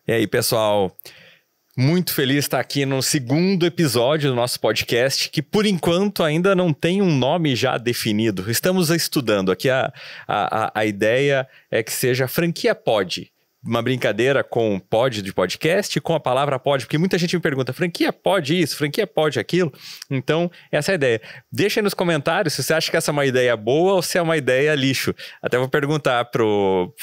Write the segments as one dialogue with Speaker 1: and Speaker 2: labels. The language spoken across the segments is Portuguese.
Speaker 1: E aí, pessoal, muito feliz de estar aqui no segundo episódio do nosso podcast, que por enquanto ainda não tem um nome já definido. Estamos estudando aqui, a ideia é que seja Franquia Pod. Uma brincadeira com pod de podcast, com a palavra pod, porque muita gente me pergunta, franquia pode isso, franquia pode aquilo? Então, essa é a ideia. Deixa aí nos comentários se você acha que essa é uma ideia boa ou se é uma ideia lixo. Até vou perguntar pro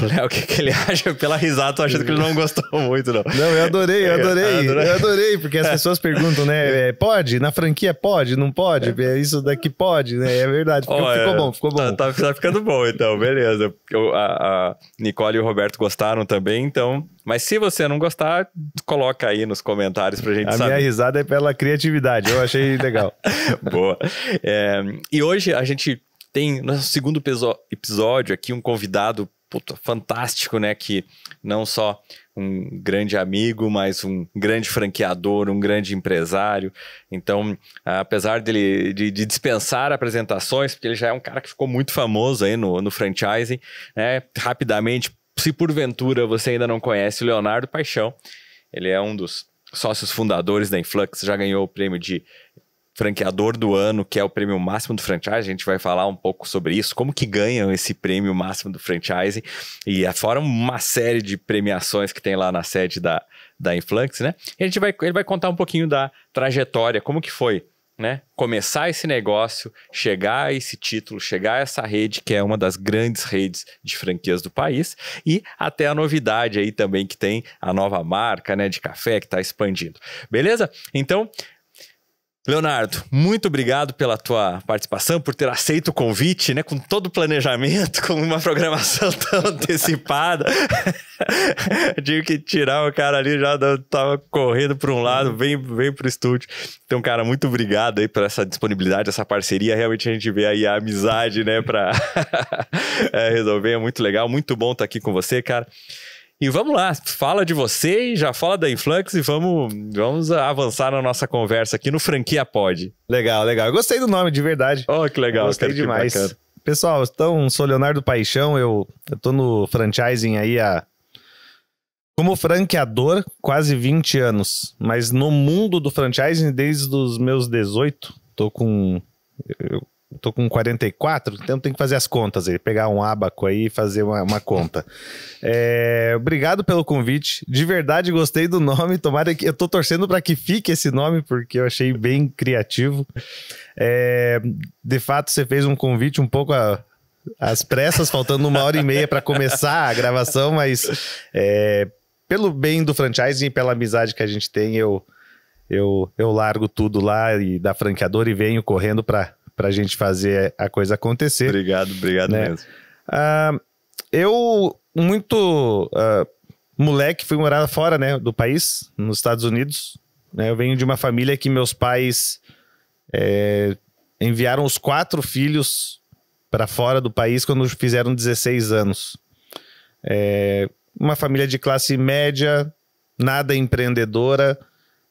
Speaker 1: Léo o que ele acha. Pela risada, tô achando que ele não gostou muito, não.
Speaker 2: Não, eu adorei, porque as pessoas perguntam, né, pode? Na franquia pode? Não pode? Isso daqui pode, né? É verdade, ficou bom.
Speaker 1: Tá ficando bom, então, beleza. A Nicole e o Roberto gostaram também, então... Mas se você não gostar, coloca aí nos comentários pra gente saber.
Speaker 2: A minha risada é pela criatividade, eu achei legal.
Speaker 1: Boa. E hoje a gente tem, no nosso segundo episódio aqui, um convidado fantástico, né? Que não só um grande amigo, mas um grande franqueador, um grande empresário. Então, apesar de dispensar apresentações, porque ele já é um cara que ficou muito famoso aí no franchising, né? Rapidamente, se porventura você ainda não conhece o Leonardo Paixão, ele é um dos sócios fundadores da Influx, já ganhou o prêmio de franqueador do ano, que é o prêmio máximo do franchise. A gente vai falar um pouco sobre isso, como que ganham esse prêmio máximo do franchise, e fora uma série de premiações que tem lá na sede da Influx, né? E ele vai contar um pouquinho da trajetória, como que foi, né? Começar esse negócio, chegar a esse título, chegar a essa rede, que é uma das grandes redes de franquias do país, e até a novidade aí também que tem a nova marca, né, de café que está expandindo. Beleza? Então, Leonardo, muito obrigado pela tua participação, por ter aceito o convite, né, com todo o planejamento, com uma programação tão antecipada. Tive que tirar o cara ali, já tava correndo para um lado, vem pro estúdio. Então, cara, muito obrigado aí por essa disponibilidade, essa parceria. Realmente a gente vê aí a amizade, né, para resolver. É muito legal, muito bom estar aqui com você, cara. E vamos lá, fala de você e já fala da Influx e vamos avançar na nossa conversa aqui no Franquia Pod.
Speaker 2: Legal. Eu gostei do nome, de verdade.
Speaker 1: Oh, que legal.
Speaker 2: Gostei demais. Pessoal, então, sou Leonardo Paixão, eu tô no franchising aí como franqueador, quase 20 anos. Mas no mundo do franchising, desde os meus 18, tô com 44, então tem que fazer as contas aí, pegar um ábaco aí e fazer uma conta. Obrigado pelo convite, de verdade gostei do nome, tomara que eu tô torcendo para que fique esse nome, porque eu achei bem criativo. De fato, você fez um convite um pouco às pressas, faltando 1h30 para começar a gravação, mas pelo bem do franchising e pela amizade que a gente tem, eu largo tudo lá e da franqueadora e venho correndo pra gente fazer a coisa acontecer.
Speaker 1: Obrigado né?
Speaker 2: Mesmo. Eu, moleque, fui morar fora, né, do país, nos Estados Unidos. Né, eu venho de uma família que meus pais enviaram os 4 filhos para fora do país quando fizeram 16 anos. Uma família de classe média, nada empreendedora,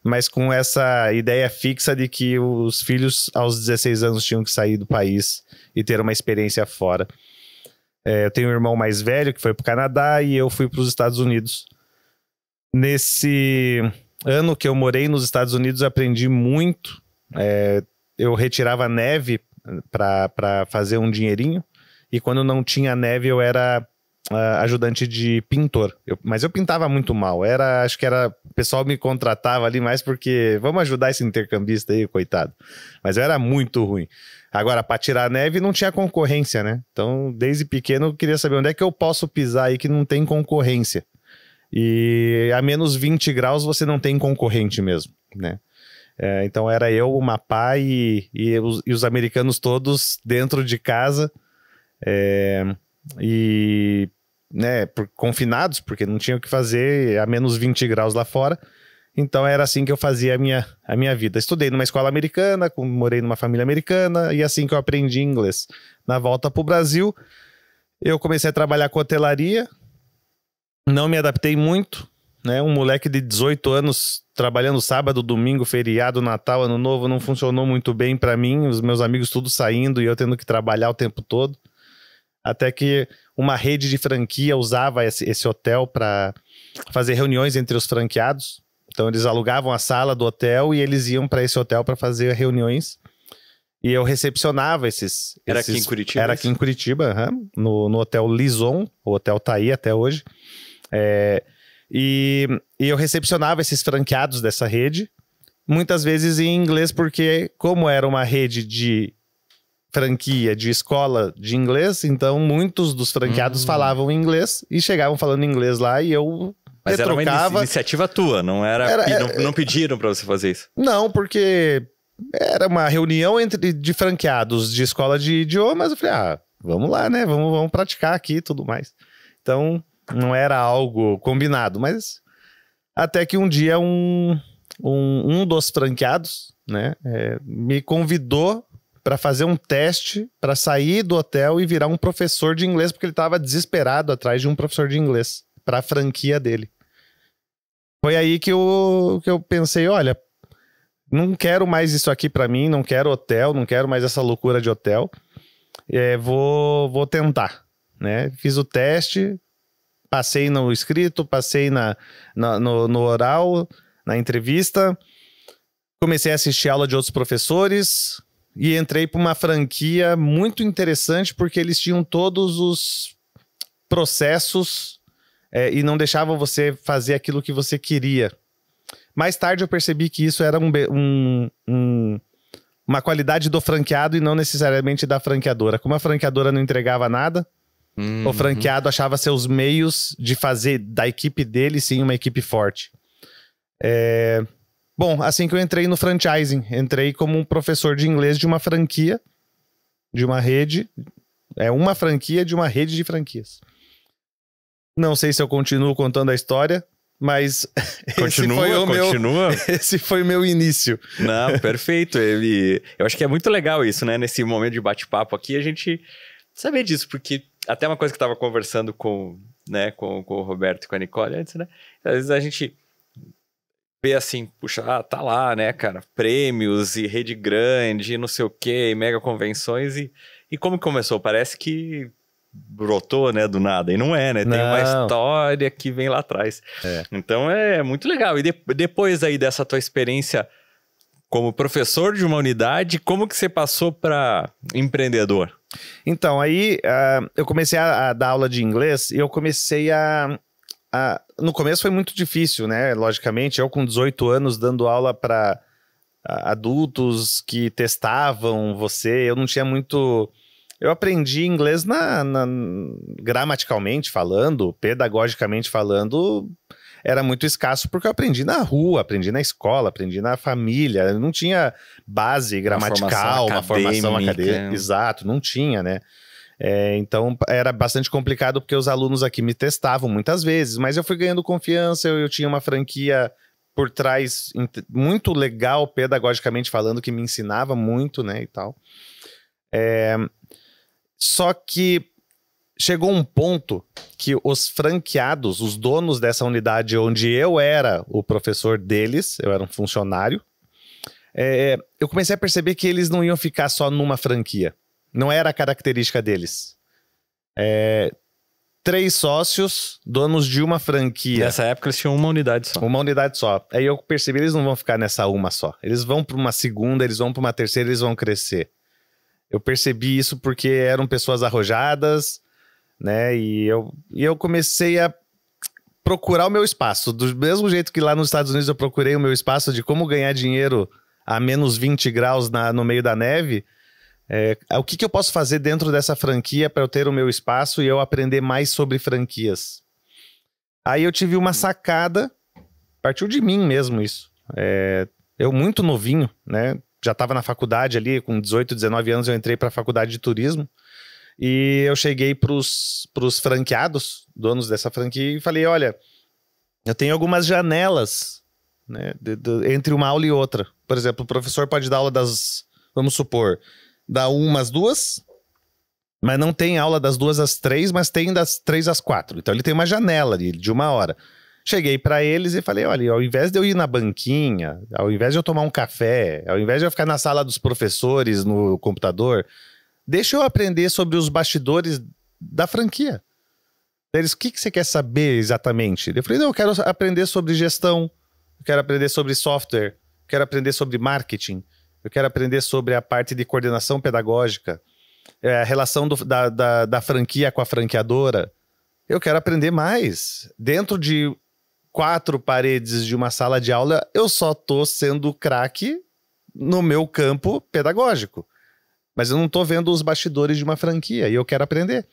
Speaker 2: mas com essa ideia fixa de que os filhos aos 16 anos tinham que sair do país e ter uma experiência fora. Eu tenho um irmão mais velho que foi para o Canadá e eu fui para os Estados Unidos. Nesse ano que eu morei nos Estados Unidos, eu aprendi muito. Eu retirava neve para fazer um dinheirinho, e quando não tinha neve eu era ajudante de pintor, mas eu pintava muito mal, acho que o pessoal me contratava ali mais porque vamos ajudar esse intercambista aí, coitado, mas eu era muito ruim. Agora, para tirar neve não tinha concorrência, né? Então, desde pequeno eu queria saber onde é que eu posso pisar aí que não tem concorrência, e a menos 20 graus você não tem concorrente mesmo, né? Então era eu, o Mapá e os americanos todos dentro de casa, né, confinados, porque não tinha o que fazer a menos 20 graus lá fora. Então era assim que eu fazia a minha vida. Estudei numa escola americana, morei numa família americana, e assim que eu aprendi inglês. Na volta para o Brasil, eu comecei a trabalhar com hotelaria, não me adaptei muito, né? Um moleque de 18 anos trabalhando sábado, domingo, feriado, Natal, Ano Novo, não funcionou muito bem para mim, os meus amigos tudo saindo e eu tendo que trabalhar o tempo todo. Até que uma rede de franquia usava esse hotel para fazer reuniões entre os franqueados. Então eles alugavam a sala do hotel e eles iam para esse hotel para fazer reuniões. E eu recepcionava esses...
Speaker 1: Era aqui em Curitiba?
Speaker 2: Era aqui em Curitiba, no Hotel Lison. O hotel tá aí até hoje. E eu recepcionava esses franqueados dessa rede, muitas vezes em inglês, porque como era uma rede de franquia de escola de inglês, então muitos dos franqueados falavam inglês e chegavam falando inglês lá e eu
Speaker 1: Mas
Speaker 2: retrocava.
Speaker 1: era uma iniciativa tua, não era... não pediram pra você fazer isso?
Speaker 2: Não, porque era uma reunião de franqueados de escola de idiomas. Eu falei, vamos lá, né? Vamos praticar aqui e tudo mais. Então, não era algo combinado, mas até que um dia um dos franqueados, né, me convidou para fazer um teste para sair do hotel e virar um professor de inglês, porque ele estava desesperado atrás de um professor de inglês para a franquia dele. Foi aí que eu pensei, olha, não quero mais isso aqui para mim, não quero hotel, não quero mais essa loucura de hotel, vou tentar, né? Fiz o teste, passei no escrito, passei no oral, na entrevista, comecei a assistir aula de outros professores e entrei para uma franquia muito interessante porque eles tinham todos os processos e não deixavam você fazer aquilo que você queria. Mais tarde eu percebi que isso era uma qualidade do franqueado e não necessariamente da franqueadora. Como a franqueadora não entregava nada, o franqueado achava seus meios de fazer da equipe dele, sim, uma equipe forte. Bom, assim que eu entrei no franchising, entrei como um professor de inglês de uma franquia, de uma rede, uma franquia de uma rede de franquias. Não sei se eu continuo contando a história, mas esse foi o meu início.
Speaker 1: Não, perfeito. Eu acho que é muito legal isso, né? Nesse momento de bate-papo aqui, a gente saber disso, porque até uma coisa que eu estava conversando com o Roberto e com a Nicole antes, né? Às vezes a gente vê assim, puxa, tá lá, né, cara? Prêmios e rede grande, não sei o quê, e mega convenções. E como começou? Parece que brotou, né, do nada. E não é, né? Tem uma história que vem lá atrás. Então é muito legal. E depois aí dessa tua experiência como professor de uma unidade, como que você passou para empreendedor?
Speaker 2: Então, aí eu comecei a dar aula de inglês e eu comecei no começo foi muito difícil, né? Logicamente, eu com 18 anos dando aula para adultos que testavam você, eu não tinha muito... Eu aprendi inglês gramaticalmente falando, pedagogicamente falando, era muito escasso porque eu aprendi na rua, aprendi na escola, aprendi na família, eu não tinha base gramatical, uma formação acadêmica. Exato, não tinha, né? Então era bastante complicado porque os alunos aqui me testavam muitas vezes, mas eu fui ganhando confiança, eu tinha uma franquia por trás muito legal, pedagogicamente falando, que me ensinava muito, né, e tal. Só que chegou um ponto que os franqueados, os donos dessa unidade onde eu era o professor deles, eu era um funcionário, eu comecei a perceber que eles não iam ficar só numa franquia. Não era a característica deles. 3 sócios, donos de uma franquia.
Speaker 1: Nessa época eles tinham uma unidade só.
Speaker 2: Uma unidade só. Aí eu percebi que eles não vão ficar nessa uma só. Eles vão para uma segunda, eles vão para uma terceira, eles vão crescer. Eu percebi isso porque eram pessoas arrojadas, né? E eu comecei a procurar o meu espaço. Do mesmo jeito que lá nos Estados Unidos eu procurei o meu espaço de como ganhar dinheiro a menos 20 graus no meio da neve... o que eu posso fazer dentro dessa franquia para eu ter o meu espaço e eu aprender mais sobre franquias? Aí eu tive uma sacada, partiu de mim mesmo isso. Eu muito novinho, né? Já estava na faculdade ali, com 18, 19 anos eu entrei para a faculdade de turismo e eu cheguei para os franqueados, donos dessa franquia, e falei, olha, eu tenho algumas janelas, né, entre uma aula e outra. Por exemplo, o professor pode dar aula vamos supor, da 1 às 2, mas não tem aula das 2 às 3, mas tem das 3 às 4. Então ele tem uma janela ali de 1 hora. Cheguei para eles e falei, olha, ao invés de eu ir na banquinha, ao invés de eu tomar um café, ao invés de eu ficar na sala dos professores, no computador, deixa eu aprender sobre os bastidores da franquia. Eles, o que você quer saber exatamente? Eu falei, não, eu quero aprender sobre gestão, eu quero aprender sobre software, eu quero aprender sobre marketing, eu quero aprender sobre a parte de coordenação pedagógica, a relação da franquia com a franqueadora. Eu quero aprender mais. Dentro de 4 paredes de uma sala de aula, eu só tô sendo craque no meu campo pedagógico. Mas eu não tô vendo os bastidores de uma franquia e eu quero aprender.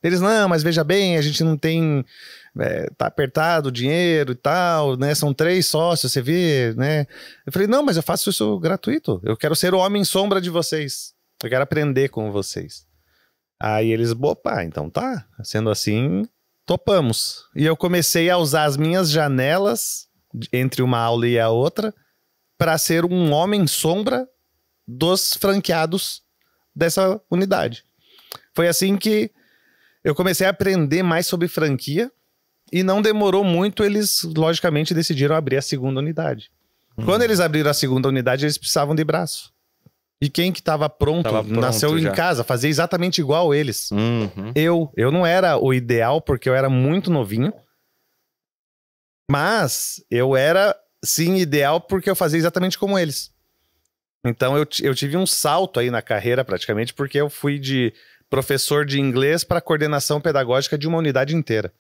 Speaker 2: Eles, não, mas veja bem, a gente não tem... tá apertado o dinheiro e tal, né? São 3 sócios, você vê, né? Eu falei, não, mas eu faço isso gratuito. Eu quero ser o homem sombra de vocês. Eu quero aprender com vocês. Aí eles, opa, então tá. Sendo assim, topamos. E eu comecei a usar as minhas janelas entre uma aula e a outra para ser um homem sombra dos franqueados dessa unidade. Foi assim que eu comecei a aprender mais sobre franquia e não demorou muito, eles logicamente decidiram abrir a segunda unidade. Quando eles abriram a segunda unidade, eles precisavam de braço. E quem que estava pronto, nasceu
Speaker 1: já
Speaker 2: em casa, fazia exatamente igual eles.
Speaker 1: Uhum.
Speaker 2: Eu não era o ideal porque eu era muito novinho, mas eu era sim ideal porque eu fazia exatamente como eles. Então eu tive um salto aí na carreira praticamente porque eu fui de professor de inglês para coordenação pedagógica de uma unidade inteira.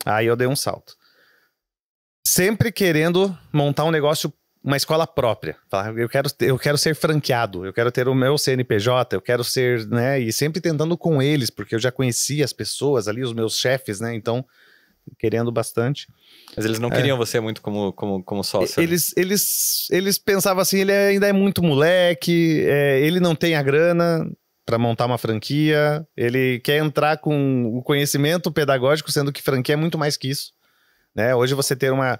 Speaker 2: Aí eu dei um salto. Sempre querendo montar um negócio, uma escola própria. Eu quero ser franqueado, eu quero ter o meu CNPJ, eu quero ser, né? E sempre tentando com eles, porque eu já conhecia as pessoas ali, os meus chefes, né? Então, querendo bastante.
Speaker 1: Mas eles não queriam você muito como sócio.
Speaker 2: Eles pensavam assim, ele ainda é muito moleque, ele não tem a grana para montar uma franquia, ele quer entrar com o conhecimento pedagógico, sendo que franquia é muito mais que isso. Né? Hoje você ter uma...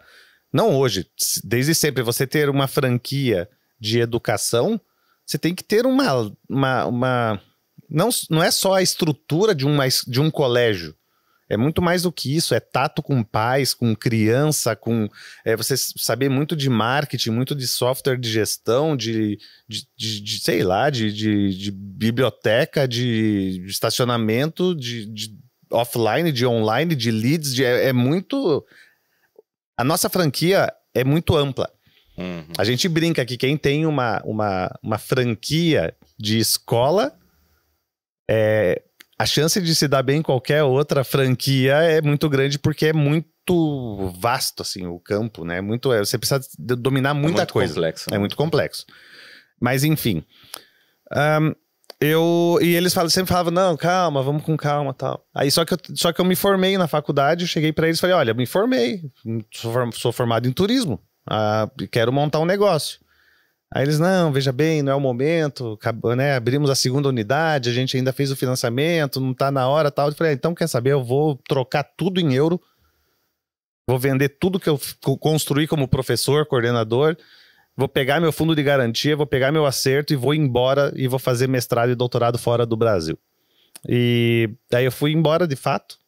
Speaker 2: Não hoje, desde sempre, você ter uma franquia de educação, você tem que ter não é só a estrutura de um colégio. É muito mais do que isso, é tato com pais, com criança, você saber muito de marketing, muito de software de gestão, sei lá, de biblioteca, de estacionamento, de offline, de online, de leads, é muito... A nossa franquia é muito ampla.
Speaker 1: Uhum.
Speaker 2: A gente brinca que quem tem uma franquia de escola, a chance de se dar bem em qualquer outra franquia é muito grande porque é muito vasto, assim, o campo, né? Você precisa dominar muita coisa.
Speaker 1: Complexo, né?
Speaker 2: É muito complexo. Mas, enfim. E eles sempre falavam, não, calma, vamos com calma e tal. Aí só que eu me formei na faculdade, eu cheguei pra eles e falei, olha, me formei, sou formado em turismo, quero montar um negócio. Aí eles, não, veja bem, não é o momento, acabou, né? Abrimos a segunda unidade, a gente ainda fez o financiamento, não tá na hora e tal. Eu falei, então quer saber, eu vou trocar tudo em euro, vou vender tudo que eu construí como professor, coordenador, vou pegar meu fundo de garantia, vou pegar meu acerto e vou embora e vou fazer mestrado e doutorado fora do Brasil. E daí eu fui embora, de fato,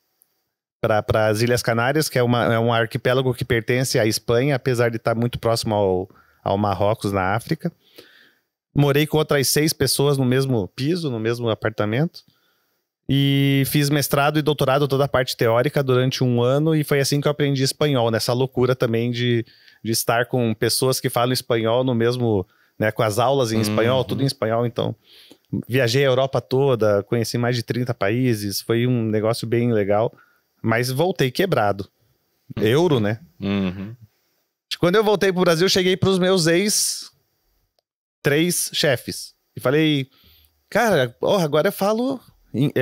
Speaker 2: para as Ilhas Canárias, que é um arquipélago que pertence à Espanha, apesar de estar muito próximo ao Marrocos, na África. Morei com outras 6 pessoas no mesmo piso, no mesmo apartamento. E fiz mestrado e doutorado, toda a parte teórica, durante 1 ano. E foi assim que eu aprendi espanhol, nessa loucura também de estar com pessoas que falam espanhol no mesmo... Né, com as aulas em espanhol, tudo em espanhol. Então, viajei a Europa toda, conheci mais de 30 países. Foi um negócio bem legal. Mas voltei quebrado. Euro, né?
Speaker 1: Uhum.
Speaker 2: Quando eu voltei pro Brasil, cheguei pros meus 3 chefes. E falei, cara, agora eu falo...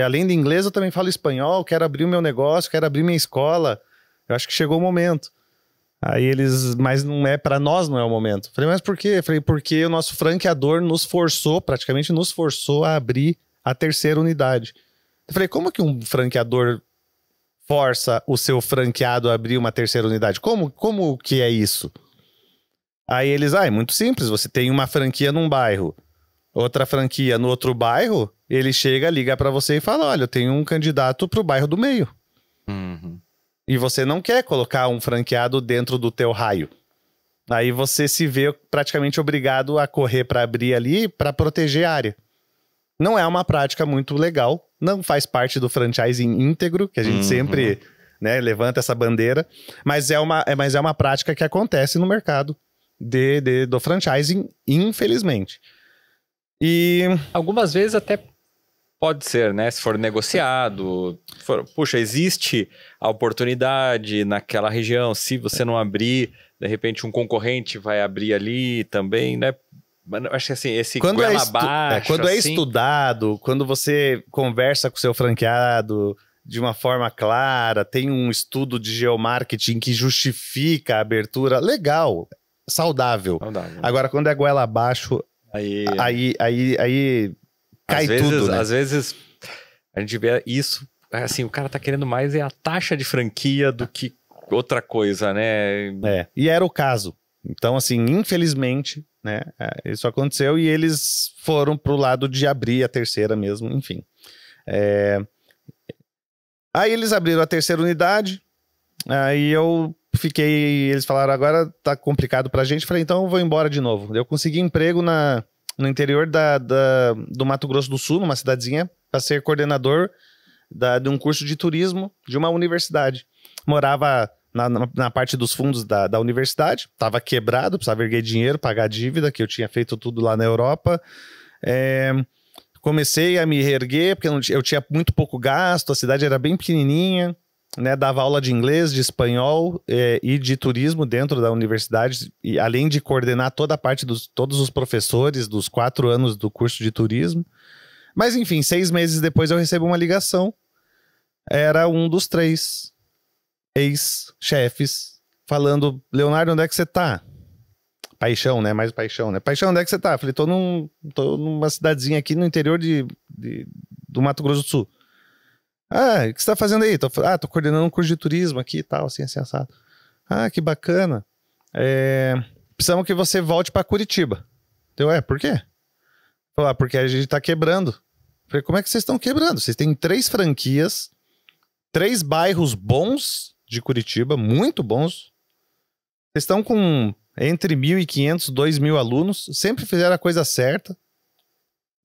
Speaker 2: Além de inglês, eu também falo espanhol. Quero abrir o meu negócio, quero abrir minha escola. Eu acho que chegou o momento. Aí eles... Mas não é pra nós, não é o momento. Falei, mas por quê? Falei, porque o nosso franqueador praticamente nos forçou a abrir a 3ª unidade. Eu falei, como que um franqueador força o seu franqueado a abrir uma 3ª unidade? Como que é isso? Aí eles, é muito simples, você tem uma franquia num bairro, outra franquia no outro bairro, ele chega, liga pra você e fala, olha, eu tenho um candidato pro bairro do meio.
Speaker 1: Uhum.
Speaker 2: E você não quer colocar um franqueado dentro do teu raio. Aí você se vê praticamente obrigado a correr pra abrir ali pra proteger a área. Não é uma prática muito legal, não faz parte do franchising íntegro, que a gente sempre, né, levanta essa bandeira, mas é uma prática que acontece no mercado do franchising, infelizmente. E
Speaker 1: algumas vezes até pode ser, né? Se for negociado, puxa, existe a oportunidade naquela região, se você não abrir, de repente um concorrente vai abrir ali também, né? Mas eu acho que assim, esse goela abaixo,
Speaker 2: quando é
Speaker 1: assim,
Speaker 2: estudado, quando você conversa com o seu franqueado de uma forma clara, tem um estudo de geomarketing que justifica a abertura, legal, saudável. Agora, quando é goela abaixo, aí cai tudo, né?
Speaker 1: Às vezes a gente vê isso, assim, o cara tá querendo mais é a taxa de franquia do que outra coisa, né?
Speaker 2: E era o caso. Então, assim, infelizmente, né, isso aconteceu e eles foram pro lado de abrir a terceira mesmo, enfim. Aí eles abriram a terceira unidade, aí eles falaram, agora tá complicado pra gente, falei, então eu vou embora de novo. Eu consegui emprego no interior do Mato Grosso do Sul, numa cidadezinha, para ser coordenador de um curso de turismo de uma universidade. Morava na parte dos fundos da universidade, estava quebrado, precisava erguer dinheiro, pagar a dívida, que eu tinha feito tudo lá na Europa. Comecei a me reerguer, porque eu tinha muito pouco gasto, a cidade era bem pequenininha, né, dava aula de inglês, de espanhol e de turismo dentro da universidade, e além de coordenar toda a parte todos os professores dos 4 anos do curso de turismo. Mas enfim, 6 meses depois eu recebo uma ligação. Era um dos 3 ex-chefes falando, Leonardo, onde é que você tá? Paixão, né? Mais paixão, né? Paixão, onde é que você tá? Falei, tô numa cidadezinha aqui no interior do Mato Grosso do Sul. O que você tá fazendo aí? Tô coordenando um curso de turismo aqui e tal, assim, assado. Que bacana. Precisamos que você volte pra Curitiba. Por quê? Falei, porque a gente tá quebrando. Falei, como é que vocês estão quebrando? Vocês têm 3 franquias, 3 bairros bons de Curitiba, muito bons. Vocês estão com entre 1.500 e 2.000 alunos, sempre fizeram a coisa certa.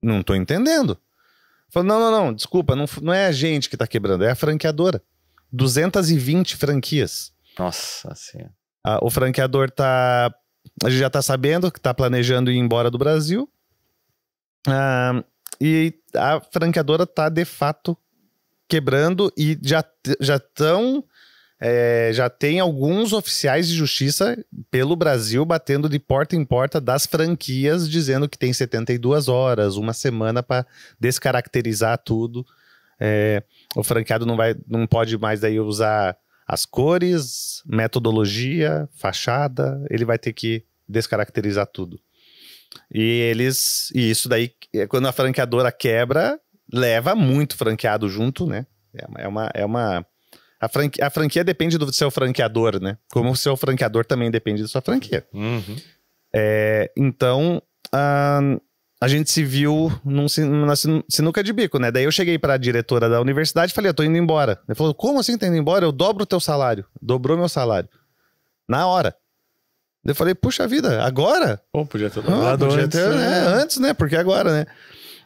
Speaker 2: Não tô entendendo. Falei, não, desculpa, não é a gente que tá quebrando, é a franqueadora. 220 franquias.
Speaker 1: Nossa Senhora.
Speaker 2: O franqueador a gente já tá sabendo que tá planejando ir embora do Brasil. E a franqueadora tá de fato quebrando e já tem alguns oficiais de justiça pelo Brasil batendo de porta em porta das franquias, dizendo que tem 72 horas, uma semana para descaracterizar tudo. O franqueado não pode mais daí usar as cores, metodologia, fachada, ele vai ter que descaracterizar tudo. E isso daí, quando a franqueadora quebra, leva muito franqueado junto, né? A franquia depende do seu franqueador, né? Como o seu franqueador também depende da sua franquia.
Speaker 1: Uhum.
Speaker 2: Então, a gente se viu numa sinuca de bico, né? Daí eu cheguei pra diretora da universidade e falei, eu tô indo embora. Ele falou, como assim tá indo embora? Eu dobro o teu salário. Dobrou meu salário. Na hora. Eu falei, puxa vida, agora?
Speaker 1: Pô, podia ter dobrado antes.
Speaker 2: Antes, né? Porque agora, né?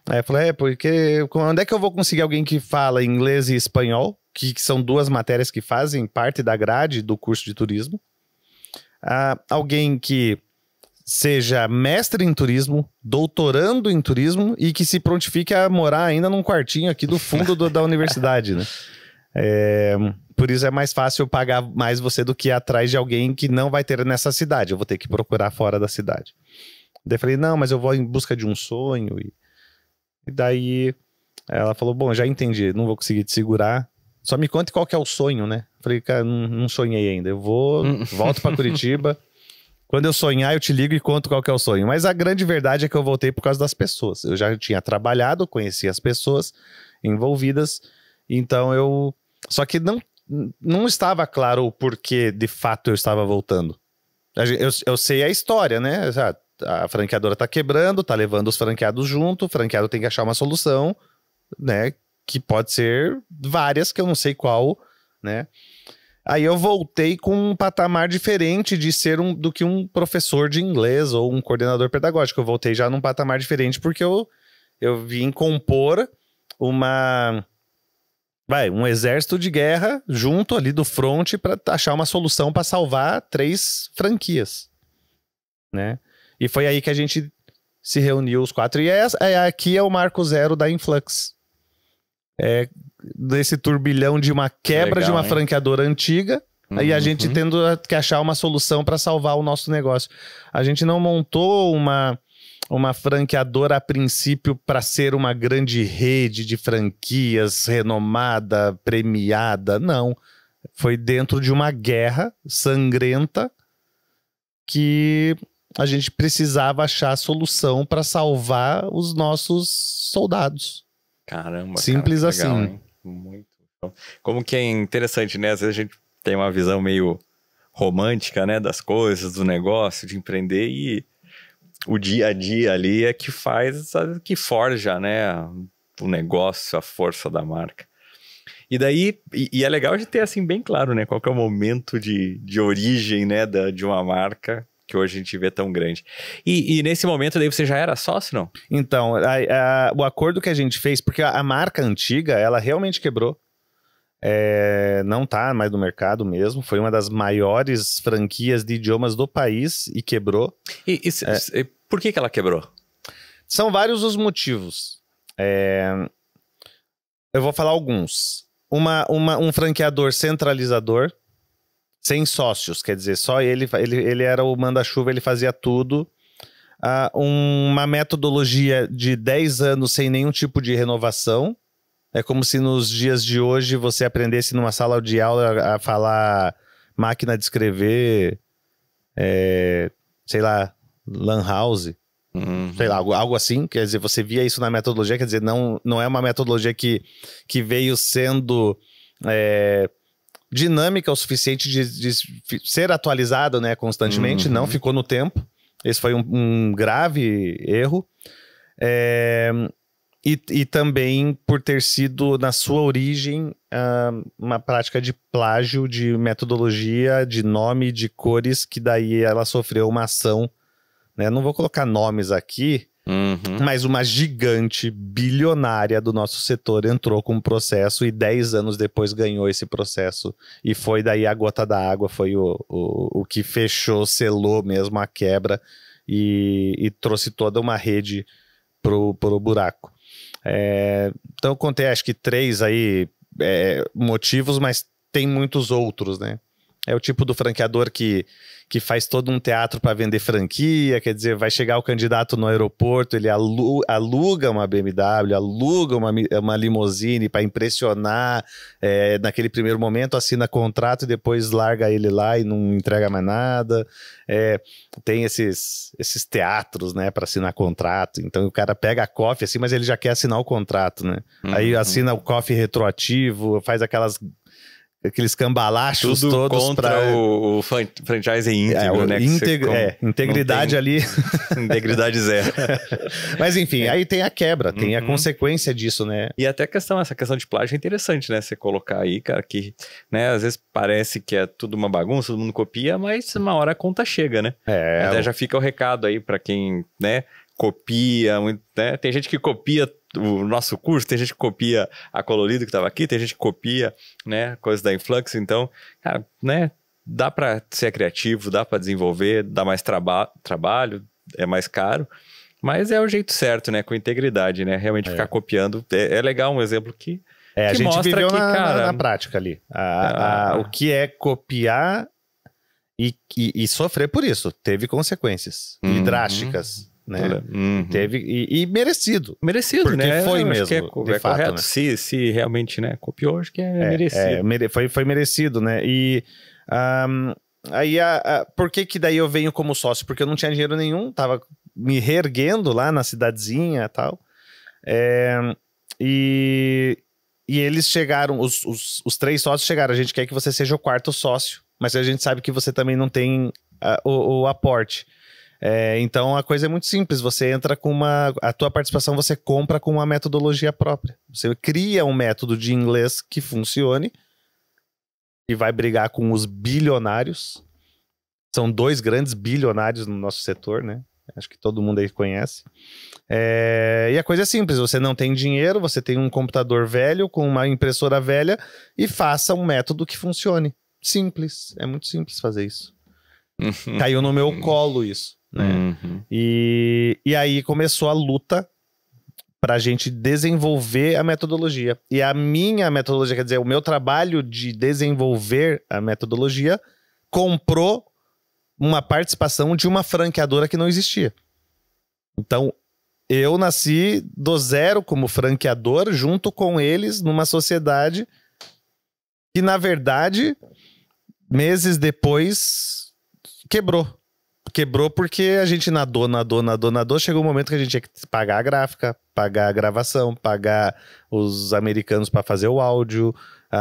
Speaker 2: Aí eu falei, porque onde é que eu vou conseguir alguém que fala inglês e espanhol? Que são 2 matérias que fazem parte da grade do curso de turismo. Alguém que seja mestre em turismo, doutorando em turismo e que se prontifique a morar ainda num quartinho aqui do fundo da universidade, né? Por isso é mais fácil eu pagar mais você do que ir atrás de alguém que não vai ter nessa cidade. Eu vou ter que procurar fora da cidade. Daí eu falei, não, mas eu vou em busca de um sonho. E daí ela falou, bom, já entendi, não vou conseguir te segurar. Só me conte qual que é o sonho, né? Falei, cara, não sonhei ainda. Eu volto pra Curitiba. Quando eu sonhar, eu te ligo e conto qual que é o sonho. Mas a grande verdade é que eu voltei por causa das pessoas. Eu já tinha trabalhado, conhecia as pessoas envolvidas. Então só que não estava claro o porquê de fato eu estava voltando. Eu sei a história, né? A franqueadora tá quebrando, tá levando os franqueados junto. O franqueado tem que achar uma solução, né? Que pode ser várias, que eu não sei qual, né? Aí eu voltei com um patamar diferente de ser do que um professor de inglês ou um coordenador pedagógico. Eu voltei já num patamar diferente porque eu eu vim compor um exército de guerra junto ali do front para achar uma solução para salvar 3 franquias, né? E foi aí que a gente se reuniu os 4. E aqui é o marco zero da Influx. Desse turbilhão de uma quebra de uma franqueadora antiga, e a gente tendo que achar uma solução para salvar o nosso negócio. A gente não montou uma franqueadora a princípio para ser uma grande rede de franquias renomada, premiada, não. Foi dentro de uma guerra sangrenta que a gente precisava achar a solução para salvar os nossos soldados.
Speaker 1: Caramba,
Speaker 2: simples
Speaker 1: cara,
Speaker 2: assim.
Speaker 1: Legal, hein? Muito. Como que é interessante, né? Às vezes a gente tem uma visão meio romântica, né? Das coisas, do negócio, de empreender, e o dia a dia ali é que faz, sabe, que forja, né? O negócio, a força da marca. E daí, e é legal a gente ter assim bem claro, né? Qual que é o momento de origem, né? De uma marca que hoje a gente vê tão grande. E nesse momento daí você já era sócio, não?
Speaker 2: Então, o acordo que a gente fez, porque a marca antiga, ela realmente quebrou. Não tá mais no mercado mesmo. Foi uma das maiores franquias de idiomas do país e quebrou.
Speaker 1: Por que ela quebrou?
Speaker 2: São vários os motivos. Eu vou falar alguns. Um franqueador centralizador, sem sócios, quer dizer, só ele era o manda-chuva, ele fazia tudo. Uma metodologia de 10 anos sem nenhum tipo de renovação. É como se nos dias de hoje você aprendesse numa sala de aula a falar máquina de escrever, sei lá, lan house, sei lá, algo assim. Quer dizer, você via isso na metodologia, quer dizer, não é uma metodologia que veio sendo dinâmica o suficiente de ser atualizada, né, constantemente, não ficou no tempo. Esse foi um grave erro. E também por ter sido, na sua origem, uma prática de plágio de metodologia, de nome, de cores, que daí ela sofreu uma ação, né? Não vou colocar nomes aqui, mas uma gigante bilionária do nosso setor entrou com um processo e 10 anos depois ganhou esse processo. E foi daí a gota da água, foi o que fechou, selou mesmo a quebra e trouxe toda uma rede pro buraco. Então eu contei acho que 3 aí motivos, mas tem muitos outros, né? É o tipo do franqueador que faz todo um teatro para vender franquia, quer dizer, vai chegar o candidato no aeroporto, ele aluga uma BMW, aluga uma limousine para impressionar, naquele primeiro momento assina contrato e depois larga ele lá e não entrega mais nada. Tem esses teatros, né, para assinar contrato. Então o cara pega a coffee assim, mas ele já quer assinar o contrato, né? Aí assina o coffee retroativo, faz aqueles cambalachos
Speaker 1: tudo
Speaker 2: todos
Speaker 1: contra o franchise íntegro, né?
Speaker 2: Integridade ali.
Speaker 1: Integridade zero.
Speaker 2: Mas enfim, aí tem a quebra, tem a consequência disso, né?
Speaker 1: E até essa questão de plágio é interessante, né? Você colocar aí, cara, que, né, às vezes parece que é tudo uma bagunça, todo mundo copia, mas uma hora a conta chega, né? Até já fica o recado aí pra quem, né, copia, né? Tem gente que copia o nosso curso, tem gente que copia a Colorido que estava aqui, tem gente que copia, né, coisas da Influx. Então, cara, né, dá para ser criativo, dá para desenvolver, dá mais trabalho, é mais caro, mas é o jeito certo, né, com integridade, né, realmente ficar copiando. É legal um exemplo que
Speaker 2: a gente
Speaker 1: mostra
Speaker 2: viveu
Speaker 1: que, cara,
Speaker 2: na prática ali. O que é copiar e sofrer por isso. Teve consequências e drásticas. Né? Teve, e merecido.
Speaker 1: Merecido,
Speaker 2: porque
Speaker 1: né?
Speaker 2: Foi mesmo,
Speaker 1: de fato, correto. Né? Se realmente, né, copiou, acho que merecido.
Speaker 2: Foi merecido, né? E aí, por que daí eu venho como sócio? Porque eu não tinha dinheiro nenhum, tava me reerguendo lá na cidadezinha e tal. E eles chegaram, os 3 sócios chegaram. A gente quer que você seja o 4º sócio, mas a gente sabe que você também não tem o aporte. Então a coisa é muito simples, você entra com a tua participação, você compra com uma metodologia própria, você cria um método de inglês que funcione e vai brigar com os bilionários. São 2 grandes bilionários no nosso setor, né? Acho que todo mundo aí conhece. E a coisa é simples, você não tem dinheiro, você tem um computador velho com uma impressora velha e faça um método que funcione. Simples, é muito simples fazer isso. Caiu no meu colo isso, né? E aí começou a luta pra gente desenvolver a metodologia. E a minha metodologia, quer dizer, o meu trabalho de desenvolver a metodologia comprou uma participação de uma franqueadora que não existia. Então, eu nasci do zero como franqueador, junto com eles, numa sociedade que, na verdade, meses depois, quebrou. Quebrou porque a gente nadou. Chegou um momento que a gente tinha que pagar a gráfica, pagar a gravação, pagar os americanos para fazer o áudio,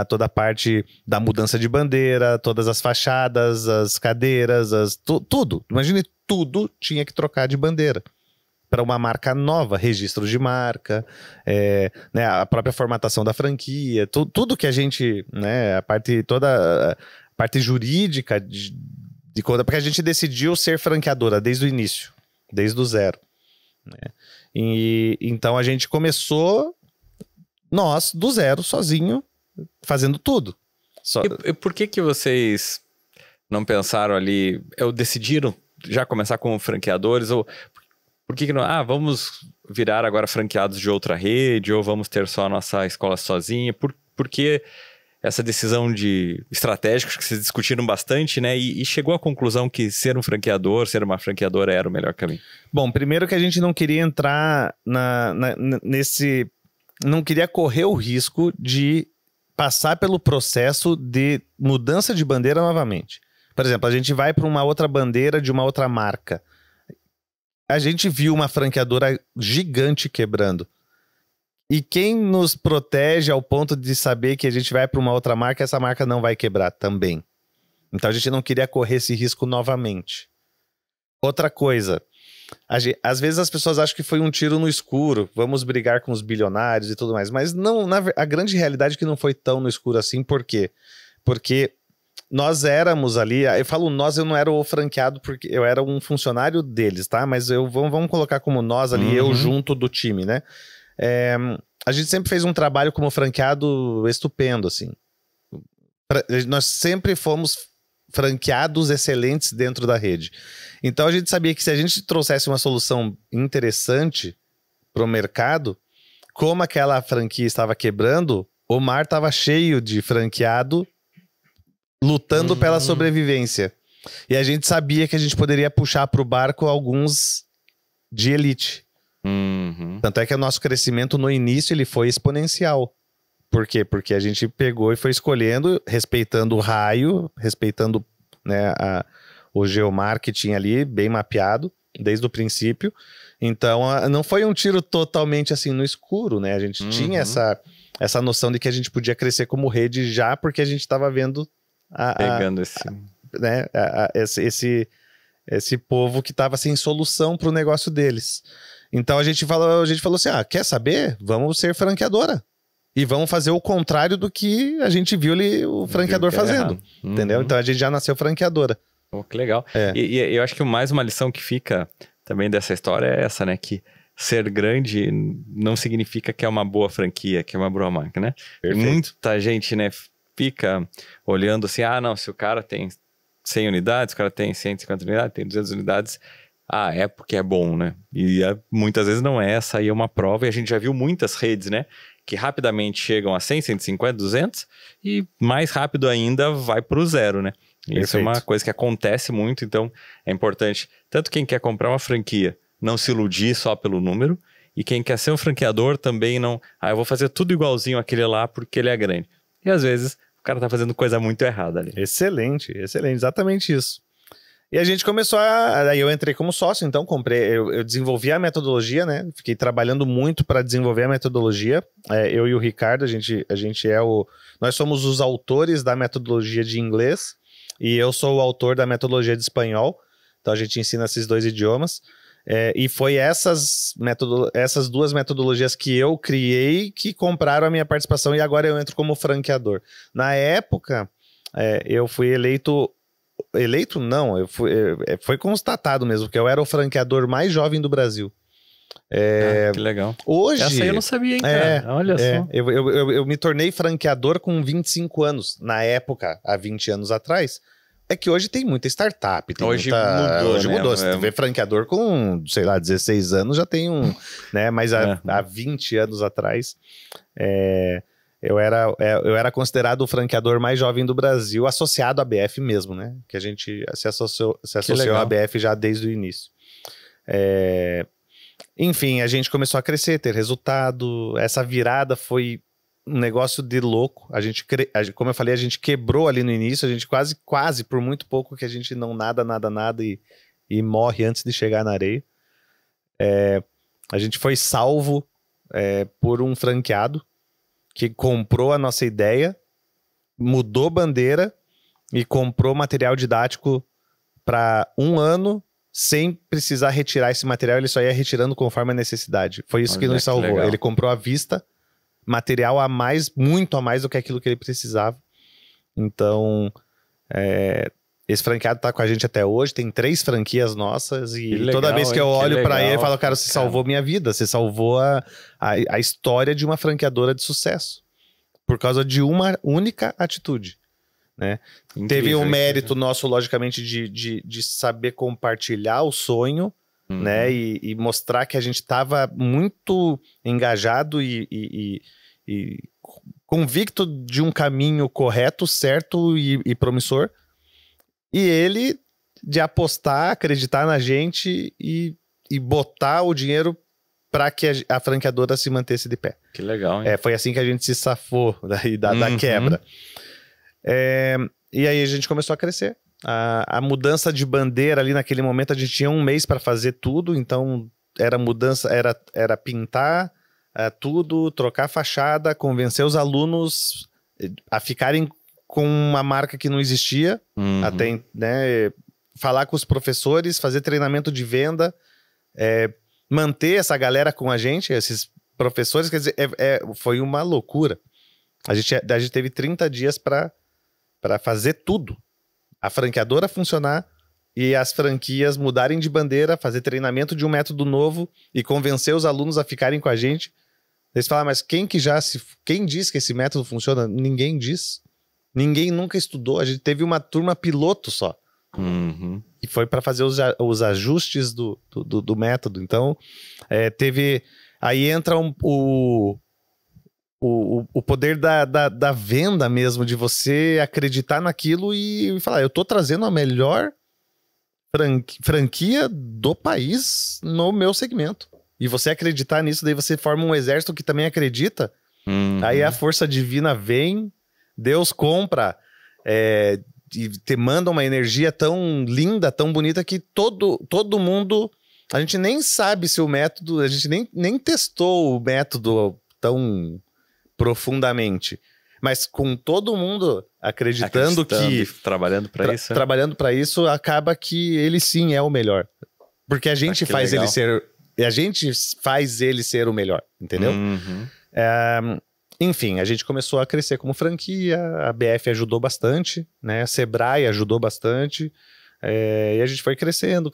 Speaker 2: toda a parte da mudança de bandeira, todas as fachadas, as cadeiras, tudo. Imagine, tudo tinha que trocar de bandeira para uma marca nova, registro de marca, né, a própria formatação da franquia, tudo que a gente, né, toda a parte jurídica de conta, porque a gente decidiu ser franqueadora desde o início, desde o zero, né? E então a gente começou nós do zero, sozinho, fazendo tudo.
Speaker 1: E por que vocês não pensaram ali, decidiram já começar como franqueadores, ou por que não, vamos virar agora franqueados de outra rede, ou vamos ter só a nossa escola sozinha? Por que essa decisão estratégica que vocês discutiram bastante, né? E chegou à conclusão que ser um franqueador, ser uma franqueadora era o melhor caminho?
Speaker 2: Bom, primeiro que a gente não queria entrar nesse... Não queria correr o risco de passar pelo processo de mudança de bandeira novamente. Por exemplo, a gente vai para uma outra bandeira de uma outra marca. A gente viu uma franqueadora gigante quebrando. E quem nos protege ao ponto de saber que a gente vai para uma outra marca, essa marca não vai quebrar também. Então a gente não queria correr esse risco novamente. Outra coisa, às vezes as pessoas acham que foi um tiro no escuro, vamos brigar com os bilionários e tudo mais, mas não, a grande realidade é que não foi tão no escuro assim. Por quê? Porque nós éramos ali, eu falo nós, eu não era o franqueado porque eu era um funcionário deles, tá? Mas vamos colocar como nós ali, eu junto do time, né? A gente sempre fez um trabalho como franqueado estupendo, assim. Nós sempre fomos franqueados excelentes dentro da rede. Então a gente sabia que se a gente trouxesse uma solução interessante para o mercado, como aquela franquia estava quebrando, o mar estava cheio de franqueado lutando pela sobrevivência. E a gente sabia que a gente poderia puxar para o barco alguns de elite. Tanto é que o nosso crescimento no início ele foi exponencial. Por quê? Porque a gente pegou e foi escolhendo, respeitando o raio, respeitando, né, o geomarketing ali, bem mapeado, desde o princípio. Então, não foi um tiro totalmente assim no escuro, né? A gente tinha essa noção de que a gente podia crescer como rede já, porque a gente estava vendo
Speaker 1: pegando
Speaker 2: esse povo que estava sem solução para o negócio deles. Então a gente falou assim, quer saber? Vamos ser franqueadora. E vamos fazer o contrário do que a gente viu ali o franqueador fazendo. Entendeu? Então a gente já nasceu franqueadora.
Speaker 1: Que legal. E eu acho que mais uma lição que fica também dessa história é essa, né? Que ser grande não significa que é uma boa franquia, que é uma boa marca, né?
Speaker 2: Perfeito.
Speaker 1: Muita gente, né, fica olhando assim, não, se o cara tem 100 unidades, o cara tem 150 unidades, tem 200 unidades... é porque é bom, né? E muitas vezes não é, essa aí é uma prova, e a gente já viu muitas redes, né? Que rapidamente chegam a 100, 150, 200, e mais rápido ainda vai para o zero, né? E isso é uma coisa que acontece muito, então é importante, tanto quem quer comprar uma franquia, não se iludir só pelo número, e quem quer ser um franqueador também não, eu vou fazer tudo igualzinho àquele lá porque ele é grande. E às vezes o cara tá fazendo coisa muito errada ali.
Speaker 2: Excelente, exatamente isso. E a gente começou aí eu entrei como sócio, então eu desenvolvi a metodologia, né? Fiquei trabalhando muito para desenvolver a metodologia. Eu e o Ricardo, nós somos os autores da metodologia de inglês e eu sou o autor da metodologia de espanhol. Então a gente ensina esses dois idiomas. E foi essas duas metodologias que eu criei que compraram a minha participação e agora eu entro como franqueador. Na época, eu fui eleito eleito, não, foi constatado mesmo, que eu era o franqueador mais jovem do Brasil.
Speaker 1: Que legal.
Speaker 2: Hoje...
Speaker 1: Essa aí eu não sabia, hein, cara? Olha só.
Speaker 2: Eu me tornei franqueador com 25 anos, na época, há 20 anos atrás. É que hoje tem muita startup.
Speaker 1: Hoje mudou.
Speaker 2: Você vê franqueador com, sei lá, 16 anos, já tem um... né? Mas há 20 anos atrás, eu era considerado o franqueador mais jovem do Brasil, associado à BF mesmo, né? Que a gente se associou à BF já desde o início. Enfim, a gente começou a crescer, ter resultado. Essa virada foi um negócio de louco. Como eu falei, a gente quebrou ali no início. A gente quase, por muito pouco que a gente não nada e morre antes de chegar na areia. A gente foi salvo por um franqueado que comprou a nossa ideia, mudou bandeira e comprou material didático para um ano, sem precisar retirar esse material. Ele só ia retirando conforme a necessidade. Foi isso que nos salvou. Ele comprou à vista material a mais, muito a mais do que aquilo que ele precisava. Então, esse franqueado tá com a gente até hoje, tem 3 franquias nossas, e legal, toda vez que eu olho para ele, eu falo, cara, você salvou minha vida, você salvou a história de uma franqueadora de sucesso, por causa de uma única atitude, né? Incrível, teve um mérito nosso, logicamente, de saber compartilhar o sonho, né? E mostrar que a gente estava muito engajado e convicto de um caminho correto, certo e promissor. E ele de apostar, acreditar na gente e botar o dinheiro para que a franqueadora se mantesse de pé.
Speaker 1: Que legal, hein?
Speaker 2: Foi assim que a gente se safou da quebra. E aí a gente começou a crescer. A mudança de bandeira ali naquele momento, a gente tinha um mês para fazer tudo, então era pintar tudo, trocar fachada, convencer os alunos a ficarem com uma marca que não existia, até, né, falar com os professores, fazer treinamento de venda, manter essa galera com a gente, esses professores, quer dizer, foi uma loucura. A gente teve 30 dias para fazer tudo. A franqueadora funcionar e as franquias mudarem de bandeira, fazer treinamento de um método novo e convencer os alunos a ficarem com a gente. Eles falam, mas quem diz que esse método funciona? Ninguém diz. Ninguém nunca estudou. A gente teve uma turma piloto só. E foi para fazer os ajustes do método. Então, aí entra o poder da venda mesmo, de você acreditar naquilo e falar, eu tô trazendo a melhor franquia do país no meu segmento. E você acreditar nisso, daí você forma um exército que também acredita. Aí a força divina vem, Deus compra e te manda uma energia tão linda, tão bonita, que todo mundo... A gente nem sabe se o método... A gente nem testou o método tão profundamente. Mas com todo mundo acreditando que...
Speaker 1: Trabalhando para isso.
Speaker 2: Trabalhando para isso, acaba que ele sim é o melhor. Porque a gente faz ele ser... A gente faz ele ser o melhor, entendeu? Enfim, a gente começou a crescer como franquia, a BF ajudou bastante, né? A Sebrae ajudou bastante, e a gente foi crescendo.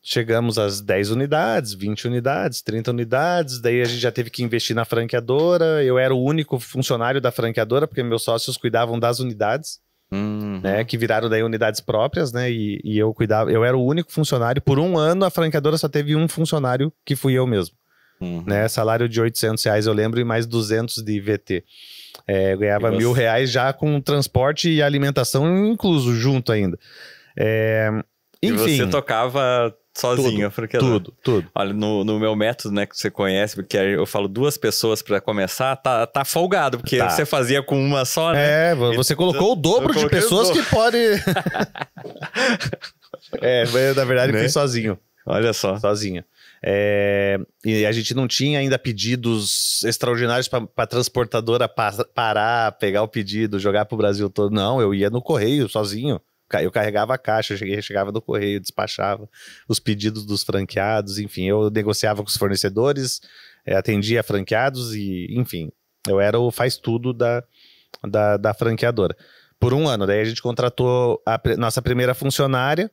Speaker 2: Chegamos às 10 unidades, 20 unidades, 30 unidades, daí a gente já teve que investir na franqueadora. Eu era o único funcionário da franqueadora, porque meus sócios cuidavam das unidades, né? Que viraram daí unidades próprias, né? E eu era o único funcionário. Por um ano, a franqueadora só teve um funcionário, que fui eu mesmo. Né? Salário de R$800, eu lembro, e mais 200 de VT. Eu ganhava R$1.000 já com transporte e alimentação incluso, junto ainda. Enfim.
Speaker 1: E você tocava sozinho,
Speaker 2: tudo.
Speaker 1: Olha, no meu método, né, que você conhece, porque eu falo 2 pessoas para começar, tá folgado, porque você fazia com uma só, né?
Speaker 2: Você colocou o dobro de pessoas que pode... na verdade, né? Fui sozinho.
Speaker 1: Olha só.
Speaker 2: Sozinho. E a gente não tinha ainda pedidos extraordinários para transportadora parar, pegar o pedido, jogar pro Brasil todo. Não, eu ia no correio sozinho. Eu carregava a caixa, chegava no correio, despachava os pedidos dos franqueados, enfim, eu negociava com os fornecedores, atendia franqueados e, enfim, eu era o faz-tudo da franqueadora. Por um ano. Daí a gente contratou a nossa primeira funcionária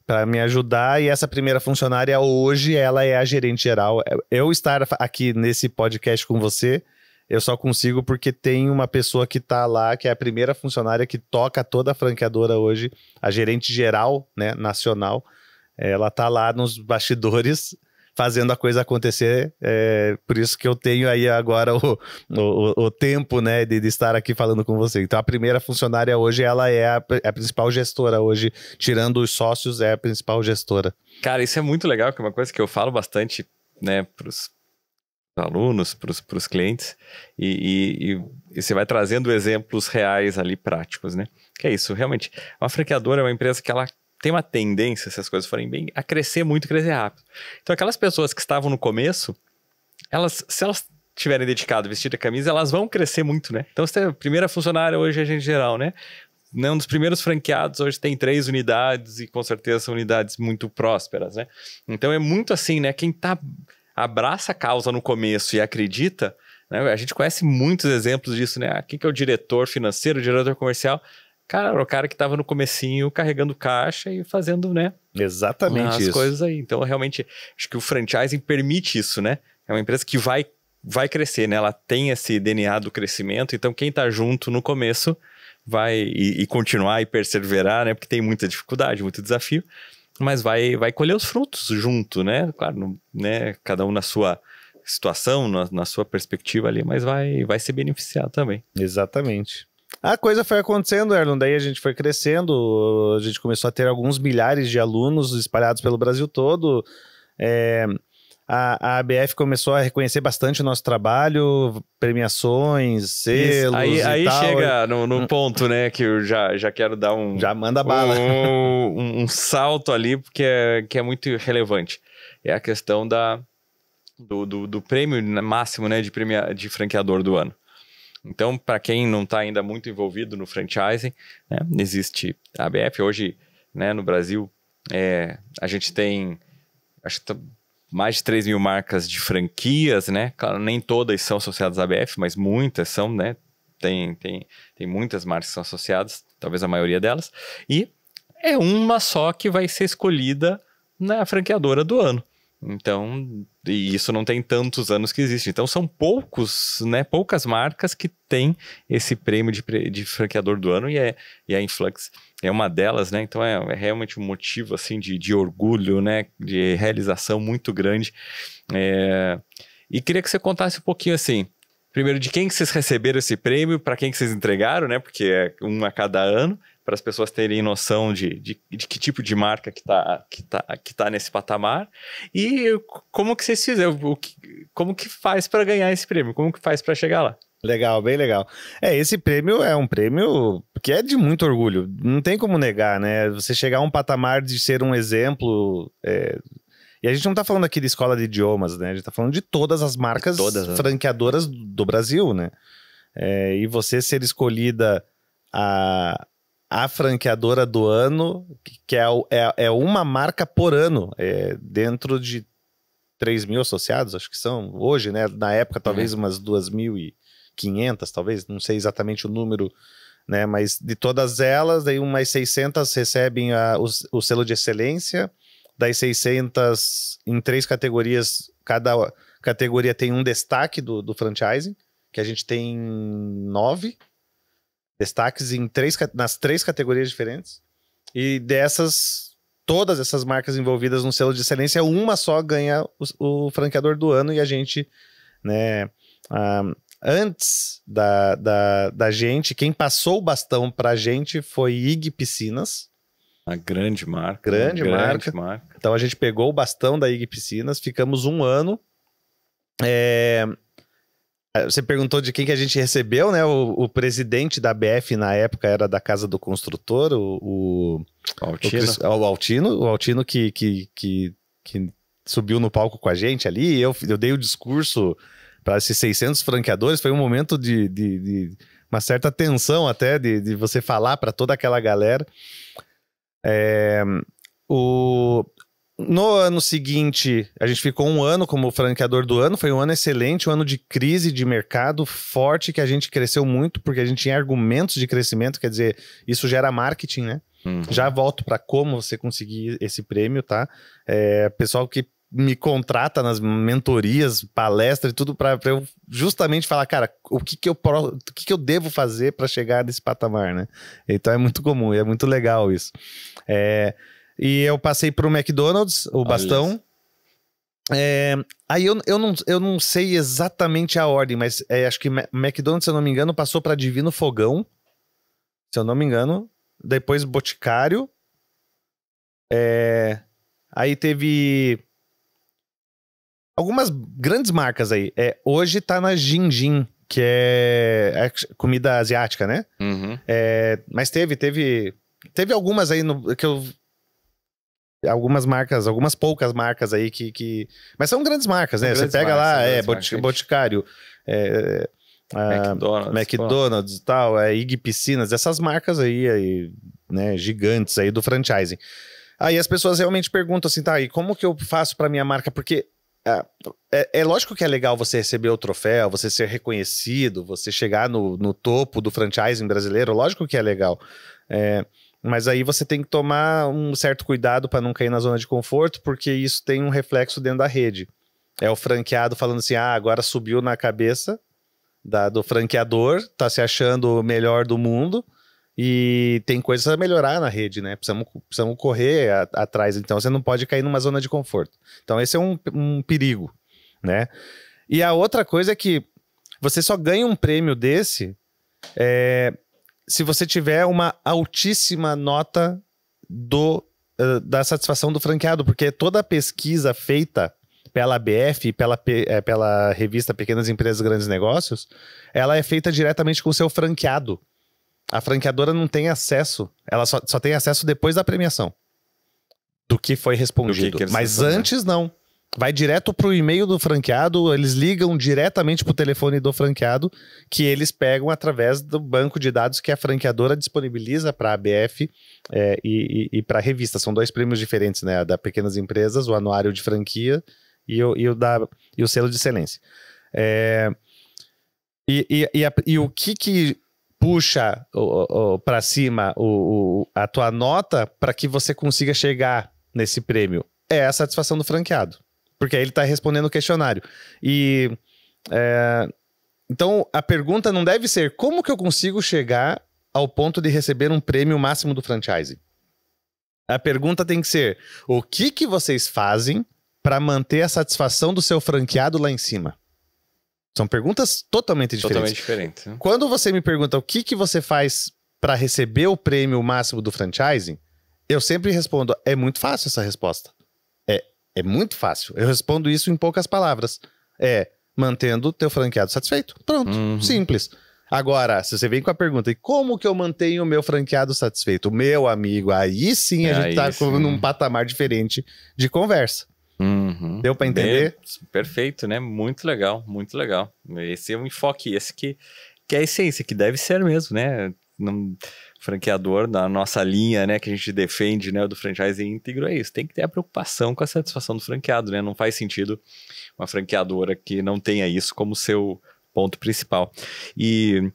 Speaker 2: para me ajudar, e essa primeira funcionária hoje, ela é a gerente geral. Eu estar aqui nesse podcast com você, eu só consigo porque tem uma pessoa que tá lá, que é a primeira funcionária que toca toda a franqueadora hoje, a gerente geral, né, nacional. Ela tá lá nos bastidores fazendo a coisa acontecer, por isso que eu tenho aí agora o tempo, né, de estar aqui falando com você. Então a primeira funcionária hoje, ela é a principal gestora hoje, tirando os sócios, é a principal gestora.
Speaker 1: Cara, isso é muito legal, que é uma coisa que eu falo bastante, né, pros alunos, pros clientes, e você vai trazendo exemplos reais ali, práticos, né? Que é isso, realmente, uma franqueadora é uma empresa que ela tem uma tendência, se as coisas forem bem, a crescer muito e crescer rápido. Então, aquelas pessoas que estavam no começo, se elas tiverem dedicado, vestido a camisa, elas vão crescer muito, né? Então, você tem a primeira funcionária hoje, é agente geral, né? Um dos primeiros franqueados hoje tem 3 unidades e com certeza são unidades muito prósperas, né? Então, é muito assim, né? Quem abraça a causa no começo e acredita, né? A gente conhece muitos exemplos disso, né? Quem que é o diretor financeiro, o diretor comercial? Cara, o cara que estava no comecinho carregando caixa e fazendo, né?
Speaker 2: Exatamente
Speaker 1: as coisas aí. Então, realmente, acho que o franchising permite isso, né? É uma empresa que vai crescer, né? Ela tem esse DNA do crescimento, então quem tá junto no começo vai e continuar e perseverar, né? Porque tem muita dificuldade, muito desafio, mas vai colher os frutos junto, né? Claro, né? Cada um na sua situação, na sua perspectiva ali, mas vai ser beneficiado também.
Speaker 2: Exatamente. A coisa foi acontecendo, Erlon, daí a gente foi crescendo, a gente começou a ter alguns milhares de alunos espalhados pelo Brasil todo. A ABF começou a reconhecer bastante o nosso trabalho, premiações, selos
Speaker 1: aí
Speaker 2: tal.
Speaker 1: Chega no ponto, né, que eu já quero dar
Speaker 2: Já manda bala.
Speaker 1: Um salto ali, porque é muito relevante. É a questão do prêmio máximo, né, de franqueador do ano. Então, para quem não está ainda muito envolvido no franchising, né, existe a ABF. Hoje, né, no Brasil, a gente tem, acho que mais de 3 mil marcas de franquias, né? Claro, nem todas são associadas à ABF, mas muitas são, né? Tem muitas marcas que são associadas, talvez a maioria delas. E é uma só que vai ser escolhida na franqueadora do ano. Então, e isso não tem tantos anos que existe. Então, são poucas marcas que têm esse prêmio de franqueador do ano, e a Influx é uma delas, né? Então, é realmente um motivo, assim, de orgulho, né? De realização muito grande. E queria que você contasse um pouquinho, assim, primeiro, de quem que vocês receberam esse prêmio, para quem que vocês entregaram, né? Porque é um a cada ano, para as pessoas terem noção de que tipo de marca que tá nesse patamar, e como que vocês fizeram, como que faz para ganhar esse prêmio, como que faz para chegar lá.
Speaker 2: Legal, bem legal. Esse prêmio é um prêmio que é de muito orgulho, não tem como negar, né? Você chegar a um patamar de ser um exemplo, e a gente não tá falando aqui de escola de idiomas, né? A gente tá falando de todas as marcas franqueadoras do Brasil, né? E você ser escolhida a franqueadora do ano, que é uma marca por ano, dentro de 3 mil associados, acho que são hoje, né? Na época, talvez umas 2.500, talvez, não sei exatamente o número, né? Mas de todas elas, daí umas 600 recebem o selo de excelência, das 600 em 3 categorias, cada categoria tem um destaque do franchising, que a gente tem 9 destaques nas 3 categorias diferentes, e todas essas marcas envolvidas no selo de excelência, uma só ganha o franqueador do ano, e a gente, né, antes da gente, quem passou o bastão pra gente foi IG Piscinas.
Speaker 1: Uma grande marca.
Speaker 2: Grande marca. Então a gente pegou o bastão da IG Piscinas, ficamos um ano. Você perguntou de quem que a gente recebeu, né? O presidente da ABF na época era da Casa do Construtor, o Altino. O Altino que subiu no palco com a gente ali. Eu dei o discurso para esses 600 franqueadores. Foi um momento de uma certa tensão até, de você falar para toda aquela galera. No ano seguinte, a gente ficou um ano como franqueador do ano. Foi um ano excelente, um ano de crise de mercado forte, que a gente cresceu muito, porque a gente tinha argumentos de crescimento, quer dizer, isso gera marketing, né? Já volto para como você conseguir esse prêmio, tá? Pessoal que me contrata nas mentorias, palestras e tudo para eu justamente falar, cara, o que que eu devo fazer para chegar nesse patamar, né? Então é muito comum, é muito legal isso. E eu passei pro McDonald's, o bastão. Aí eu não sei exatamente a ordem, mas acho que McDonald's, se eu não me engano, passou para Divino Fogão, se eu não me engano. Depois Boticário. Aí teve algumas grandes marcas aí. Hoje tá na Jin, que é comida asiática, né? Mas teve algumas aí algumas marcas, algumas poucas marcas aí mas são grandes marcas, né? Você pega lá, Boticário, McDonald's e tal, IG Piscinas, essas marcas aí, né, gigantes aí do franchising. Aí as pessoas realmente perguntam assim, tá, e como que eu faço pra minha marca? Porque é lógico que é legal você receber o troféu, você ser reconhecido, você chegar no topo do franchising brasileiro, lógico que é legal. Mas aí você tem que tomar um certo cuidado para não cair na zona de conforto, porque isso tem um reflexo dentro da rede. É o franqueado falando assim, agora subiu na cabeça do franqueador, tá se achando o melhor do mundo e tem coisas a melhorar na rede, né? Precisamos correr atrás, então você não pode cair numa zona de conforto. Então esse é um perigo, né? E a outra coisa é que você só ganha um prêmio desse se você tiver uma altíssima nota da satisfação do franqueado, porque toda a pesquisa feita pela ABF e pela revista Pequenas Empresas Grandes Negócios, ela é feita diretamente com o seu franqueado. A franqueadora não tem acesso, ela só tem acesso depois da premiação, do que foi respondido. Mas antes não. Vai direto pro e-mail do franqueado, eles ligam diretamente pro telefone do franqueado, que eles pegam através do banco de dados que a franqueadora disponibiliza para a ABF e para a revista. São dois prêmios diferentes, né? A da Pequenas Empresas, o anuário de franquia e o selo de excelência. E o que puxa para cima a tua nota para que você consiga chegar nesse prêmio? É a satisfação do franqueado. Porque aí ele está respondendo o questionário. Então, a pergunta não deve ser como que eu consigo chegar ao ponto de receber um prêmio máximo do franchising? A pergunta tem que ser, o que vocês fazem para manter a satisfação do seu franqueado lá em cima? São perguntas totalmente diferentes.
Speaker 1: Totalmente diferentes. Né?
Speaker 2: Quando você me pergunta o que você faz para receber o prêmio máximo do franchising, eu sempre respondo, é muito fácil essa resposta. É muito fácil. Eu respondo isso em poucas palavras. Mantendo o teu franqueado satisfeito. Pronto. Simples. Agora, se você vem com a pergunta, e como que eu mantenho o meu franqueado satisfeito? Meu amigo, aí sim a gente tá num patamar diferente de conversa. Deu para entender?
Speaker 1: Perfeito, né? Muito legal, muito legal. Esse é um enfoque, esse que é a essência, que deve ser mesmo, né? Franqueador, na nossa linha, né, que a gente defende, né, do franchising íntegro, é isso. Tem que ter a preocupação com a satisfação do franqueado, né? Não faz sentido uma franqueadora que não tenha isso como seu ponto principal. E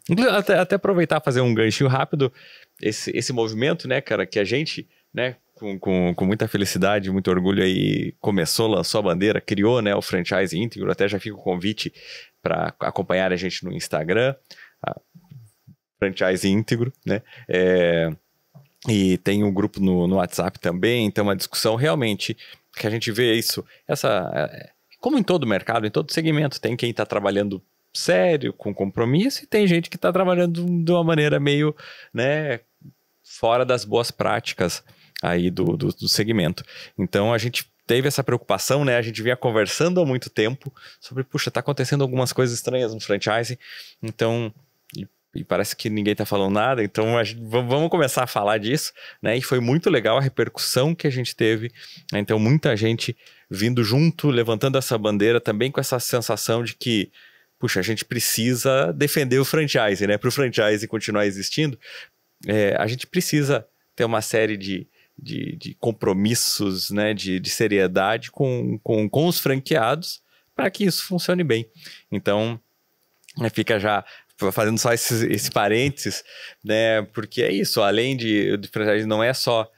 Speaker 1: até aproveitar, fazer um ganchinho rápido, esse movimento, né, cara, que a gente, né, com muita felicidade, muito orgulho aí, lançou a bandeira, criou, né, o franchise íntegro. Até já fica o convite para acompanhar a gente no Instagram, franchise íntegro, né? E tem um grupo no WhatsApp também, então uma discussão realmente que a gente vê isso, como em todo mercado, em todo segmento, tem quem está trabalhando sério, com compromisso, e tem gente que está trabalhando de uma maneira meio, né, fora das boas práticas aí do segmento. Então a gente teve essa preocupação, né? A gente vinha conversando há muito tempo sobre, puxa, tá acontecendo algumas coisas estranhas no franchise, então... E parece que ninguém tá falando nada, então vamos começar a falar disso, né? E foi muito legal a repercussão que a gente teve, né? Então muita gente vindo junto, levantando essa bandeira também com essa sensação de que, puxa, a gente precisa defender o franchise, né? Para o franchise continuar existindo, a gente precisa ter uma série de de compromissos, né, de seriedade com os franqueados para que isso funcione bem. Então, fica já fazendo só esse parênteses, né, porque é isso, além de franchise, não é só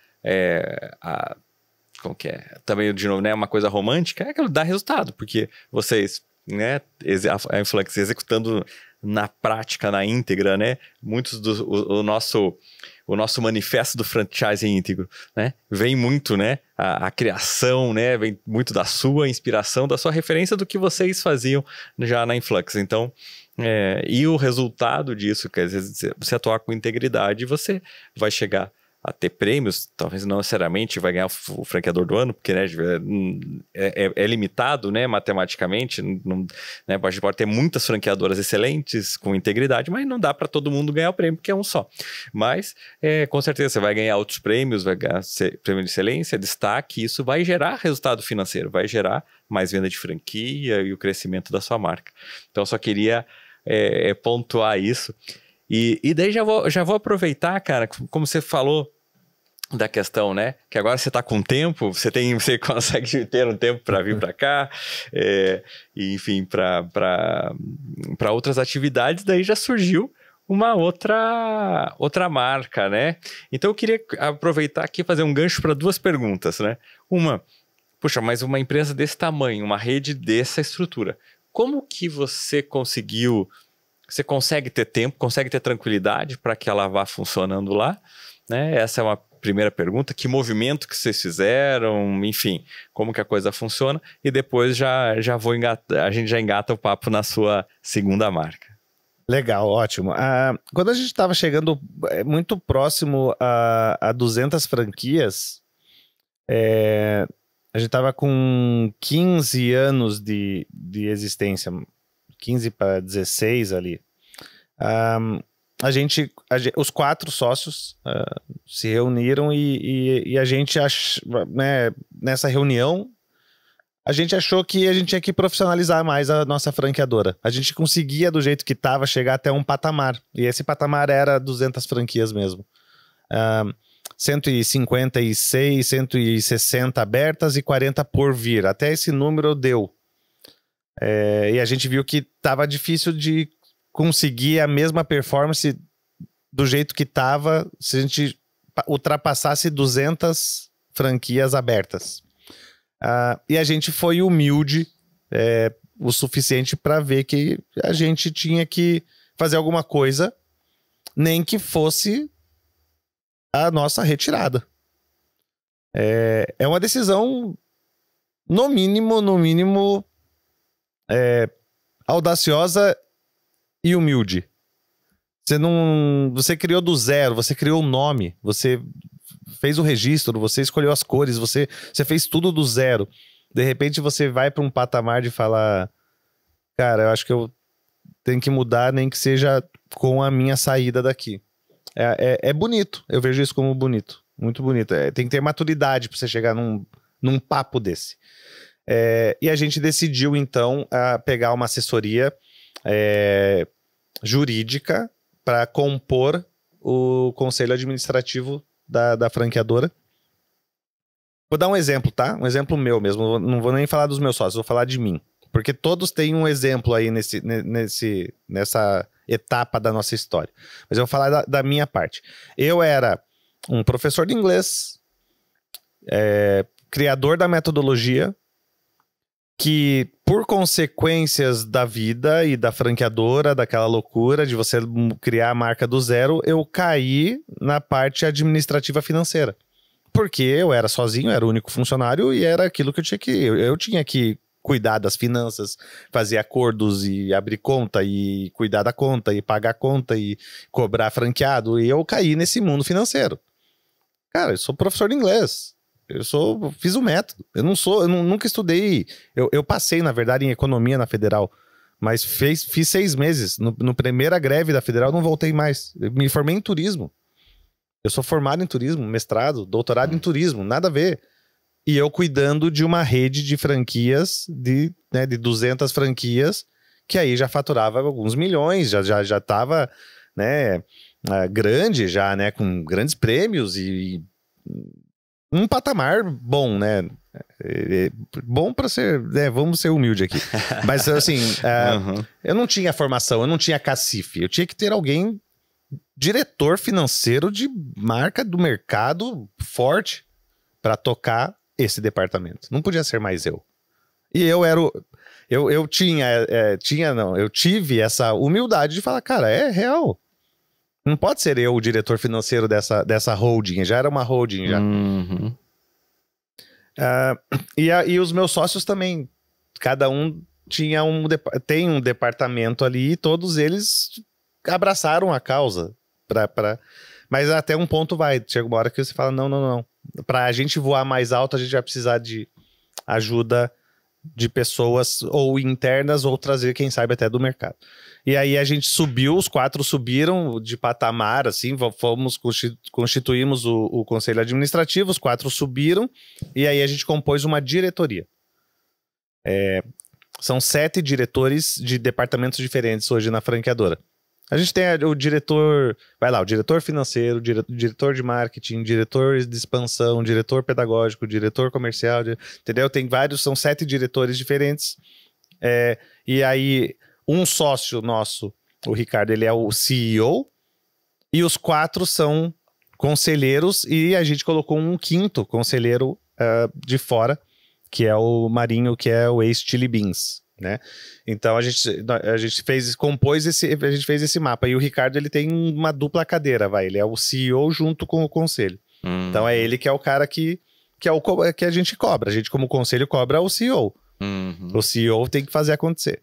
Speaker 1: como que é? Também, de novo, né, uma coisa romântica, é aquilo dá resultado, porque vocês, né, a Influx executando na prática, na íntegra, né, muitos o nosso manifesto do franchise íntegro, né, vem muito, né, a criação, né, vem muito da sua inspiração, da sua referência do que vocês faziam já na Influx. Então, e o resultado disso, que às vezes você atuar com integridade, você vai chegar a ter prêmios, talvez não necessariamente vai ganhar o franqueador do ano, porque, né, é limitado, né, matematicamente, né, a gente pode ter muitas franqueadoras excelentes, com integridade, mas não dá para todo mundo ganhar o prêmio, porque é um só. Mas, com certeza, você vai ganhar outros prêmios, vai ganhar prêmio de excelência, destaque, isso vai gerar resultado financeiro, vai gerar mais venda de franquia e o crescimento da sua marca. Então, eu só queria pontuar isso. E daí já vou aproveitar, cara, como você falou da questão, né? Que agora você está com tempo, você consegue ter um tempo para vir para cá, e, enfim, para outras atividades, daí já surgiu uma outra marca, né? Então eu queria aproveitar aqui e fazer um gancho para duas perguntas, né? Uma, puxa, mas uma empresa desse tamanho, uma rede dessa estrutura, como que você conseguiu... Você consegue ter tempo, consegue ter tranquilidade para que ela vá funcionando lá, né? Essa é uma primeira pergunta. Que movimento que vocês fizeram? Enfim, como que a coisa funciona? E depois já vou engatar, a gente já engata o papo na sua segunda marca.
Speaker 2: Legal, ótimo. Quando a gente estava chegando muito próximo a 200 franquias, a gente estava com 15 anos de existência, 15 para 16 ali. Os 4 sócios se reuniram e a gente, né, nessa reunião, a gente achou que a gente tinha que profissionalizar mais a nossa franqueadora. A gente conseguia, do jeito que estava, chegar até um patamar. E esse patamar era 200 franquias mesmo. 156, 160 abertas e 40 por vir. Até esse número deu. E a gente viu que estava difícil de conseguir a mesma performance do jeito que estava se a gente ultrapassasse 200 franquias abertas. E a gente foi humilde o suficiente para ver que a gente tinha que fazer alguma coisa, nem que fosse a nossa retirada. É uma decisão, no mínimo, audaciosa e humilde. Você criou do zero, você criou o nome, você fez o registro, você escolheu as cores, você fez tudo do zero. De repente você vai para um patamar de falar, cara, eu acho que eu tenho que mudar, nem que seja com a minha saída daqui. É bonito, eu vejo isso como bonito, muito bonito. Tem que ter maturidade para você chegar num papo desse. E a gente decidiu, então, pegar uma assessoria jurídica para compor o conselho administrativo da franqueadora. Vou dar um exemplo, tá? Um exemplo meu mesmo. Não vou nem falar dos meus sócios, vou falar de mim. Porque todos têm um exemplo aí nessa etapa da nossa história. Mas eu vou falar da minha parte. Eu era um professor de inglês, criador da metodologia, que por consequências da vida e da franqueadora, daquela loucura de você criar a marca do zero, eu caí na parte administrativa financeira. Porque eu era sozinho, era o único funcionário e era aquilo que eu tinha que cuidar das finanças, fazer acordos e abrir conta e cuidar da conta e pagar a conta e cobrar franqueado. E eu caí nesse mundo financeiro. Cara, eu sou professor de inglês. Fiz o método. Eu nunca estudei. Eu passei, na verdade, em economia na Federal. Mas fiz 6 meses. No primeira greve da Federal, não voltei mais. Eu me formei em turismo. Eu sou formado em turismo, mestrado, doutorado em turismo, nada a ver. E eu cuidando de uma rede de franquias, de 200 franquias, que aí já faturava alguns milhões, já estava, né, grande, já, né, com grandes prêmios e um patamar bom, né? Bom para ser, né? Vamos ser humilde aqui. Mas assim, eu não tinha formação, eu não tinha cacife. Eu tinha que ter alguém, diretor financeiro de marca do mercado forte para tocar esse departamento. Não podia ser mais eu. E eu era eu tive essa humildade de falar, cara, é real. Não pode ser eu o diretor financeiro dessa holding. Já era uma holding, já.
Speaker 1: Uhum.
Speaker 2: E os meus sócios também. Cada um tem um departamento ali e todos eles abraçaram a causa. Mas até um ponto chega uma hora que você fala, não. Pra gente voar mais alto, a gente vai precisar de ajuda de pessoas ou internas ou trazer, quem sabe, até do mercado. E aí a gente subiu, os 4 subiram de patamar, assim, constituímos o conselho administrativo, os 4 subiram, e aí a gente compôs uma diretoria. São 7 diretores de departamentos diferentes hoje na franqueadora. A gente tem o diretor, o diretor financeiro, diretor de marketing, diretor de expansão, diretor pedagógico, diretor comercial, entendeu? Tem vários, são 7 diretores diferentes. E aí, um sócio nosso, o Ricardo, ele é o CEO, e os 4 são conselheiros, e a gente colocou um 5º conselheiro de fora, que é o Marinho, que é o ex-Chili Beans, né? Então a gente fez esse mapa, e o Ricardo, ele tem uma dupla cadeira, ele é o CEO junto com o conselho. Então é ele que é o cara que a gente cobra. A gente, como conselho, cobra o CEO. O CEO tem que fazer acontecer.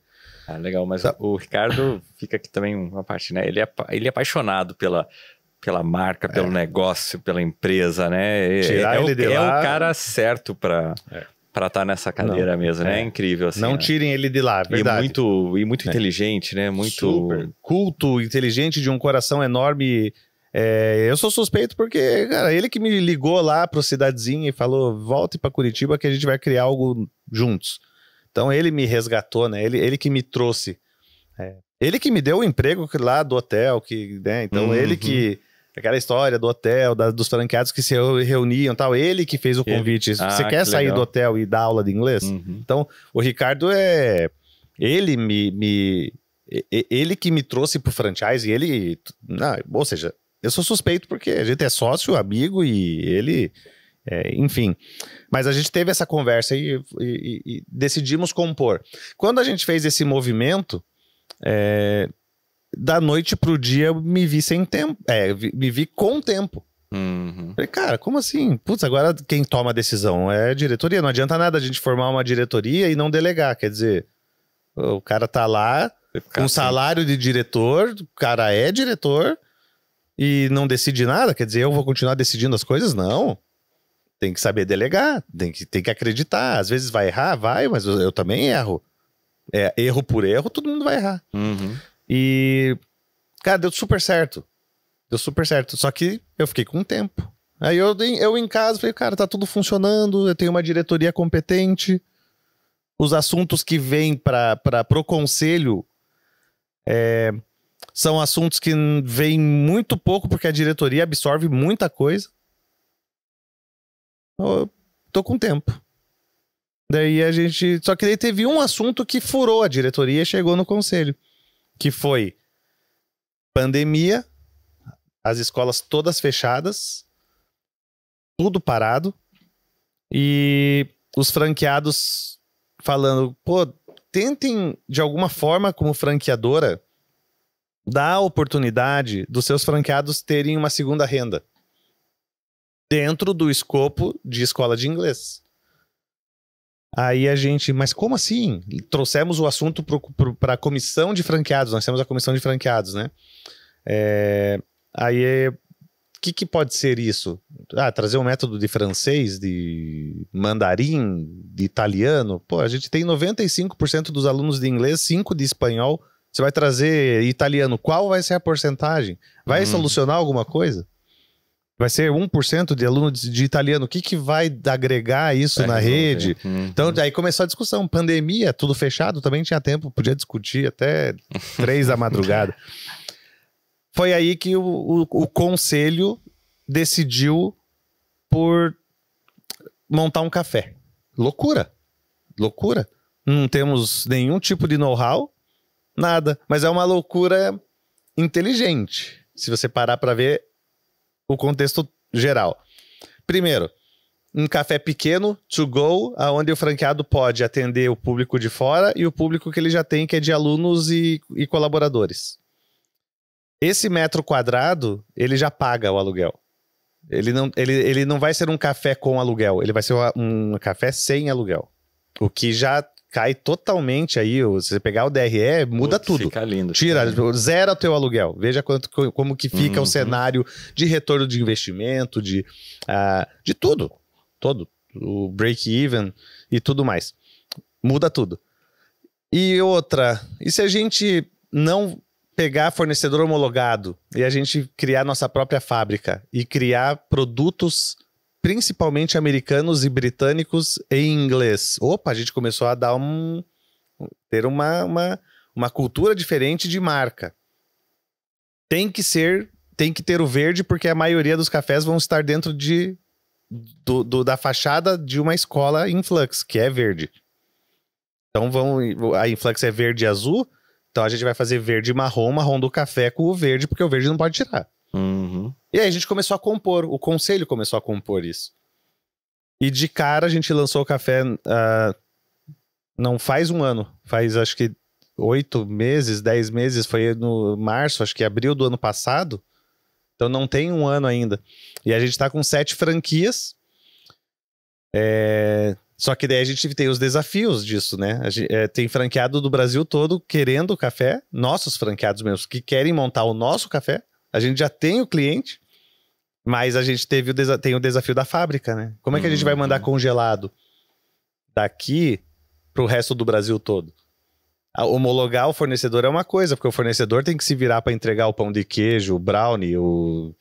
Speaker 1: Legal, mas o Ricardo fica aqui também uma parte, né? Ele é apaixonado pela marca, pelo negócio, pela empresa, né? É o cara certo para estar nessa cadeira mesmo, né? É incrível, assim.
Speaker 2: Não tirem ele de lá, verdade.
Speaker 1: E muito inteligente, né? Muito
Speaker 2: super culto, inteligente, de um coração enorme. Eu sou suspeito porque, cara, ele que me ligou lá pro Cidadezinha e falou, volte para Curitiba que a gente vai criar algo juntos. Então ele me resgatou, né? Ele que me trouxe. Ele que me deu o emprego lá do hotel, né? Então ele que... Aquela história do hotel, dos franqueados que se reuniam e tal. Ele que fez o convite. Você quer sair legal do hotel e dar aula de inglês? Então, o Ricardo ele que me trouxe pro franchise. Ou seja, eu sou suspeito porque a gente é sócio, amigo, e ele... enfim. Mas a gente teve essa conversa e decidimos compor. Quando a gente fez esse movimento... da noite pro dia eu me vi sem tempo. Me vi com tempo. Falei, cara, como assim? Putz, agora quem toma a decisão é a diretoria. Não adianta nada a gente formar uma diretoria e não delegar. Quer dizer, o cara tá lá com salário de diretor, o cara é diretor e não decide nada. Quer dizer, eu vou continuar decidindo as coisas? Não. Tem que saber delegar, tem que acreditar. Às vezes vai errar, mas eu também erro. Erro por erro, todo mundo vai errar. E, cara, deu super certo. Só que eu fiquei com tempo. Aí eu em casa falei, cara, tá tudo funcionando, eu tenho uma diretoria competente. Os assuntos que vêm pro conselho são assuntos que vêm muito pouco, porque a diretoria absorve muita coisa. Eu tô com tempo. Daí a gente... Só que daí teve um assunto que furou a diretoria e chegou no conselho. Que foi pandemia, as escolas todas fechadas, tudo parado, e os franqueados falando, tentem de alguma forma, como franqueadora, dar a oportunidade dos seus franqueados terem uma segunda renda dentro do escopo de escola de inglês. Aí a gente, mas como assim? Trouxemos o assunto para a comissão de franqueados, nós temos a comissão de franqueados, né? Aí, o que pode ser isso? Trazer um método de francês, de mandarim, de italiano. Pô, a gente tem 95% dos alunos de inglês, 5% de espanhol. Você vai trazer italiano, qual vai ser a porcentagem? Vai solucionar alguma coisa? Vai ser 1% de alunos de italiano. O que vai agregar isso na rede? Então, aí começou a discussão. Pandemia, tudo fechado, também tinha tempo. Podia discutir até 3 da madrugada. Foi aí que o conselho decidiu por montar um café. Loucura. Loucura. Não temos nenhum tipo de know-how, nada. Mas é uma loucura inteligente, se você parar para ver o contexto geral. Primeiro, um café pequeno, to go, onde o franqueado pode atender o público de fora e o público que ele já tem, que é de alunos e colaboradores. Esse metro quadrado, ele já paga o aluguel. Ele não vai ser um café com aluguel, ele vai ser um café sem aluguel. O que já cai totalmente aí, se você pegar o DRE, muda tudo.
Speaker 1: Fica lindo.
Speaker 2: Tira, zera o teu aluguel. Veja como que fica o cenário de retorno de investimento, de tudo. Todo. O break-even e tudo mais. Muda tudo. E outra, e se a gente não pegar fornecedor homologado e a gente criar nossa própria fábrica e criar produtos principalmente americanos e britânicos em inglês? Opa, a gente começou a dar ter uma cultura diferente de marca. Tem que ter o verde, porque a maioria dos cafés vão estar dentro da fachada de uma escola Influx, que é verde. Então a Influx é verde e azul, então a gente vai fazer verde e marrom, marrom do café com o verde, porque o verde não pode tirar.
Speaker 1: Uhum.
Speaker 2: E aí a gente começou a compor, o conselho começou a compor isso. E de cara a gente lançou o café, não faz um ano, faz acho que 8 meses, 10 meses, foi no março, acho que abril do ano passado. Então não tem um ano ainda. E a gente tá com 7 franquias. Só que daí a gente tem os desafios disso, né? Tem franqueado do Brasil todo querendo o café, nossos franqueados mesmo, que querem montar o nosso café. A gente já tem o cliente, mas a gente tem o desafio da fábrica, né? Como é que a gente vai mandar congelado daqui pro resto do Brasil todo? Homologar o fornecedor é uma coisa, porque o fornecedor tem que se virar para entregar o pão de queijo, o brownie, o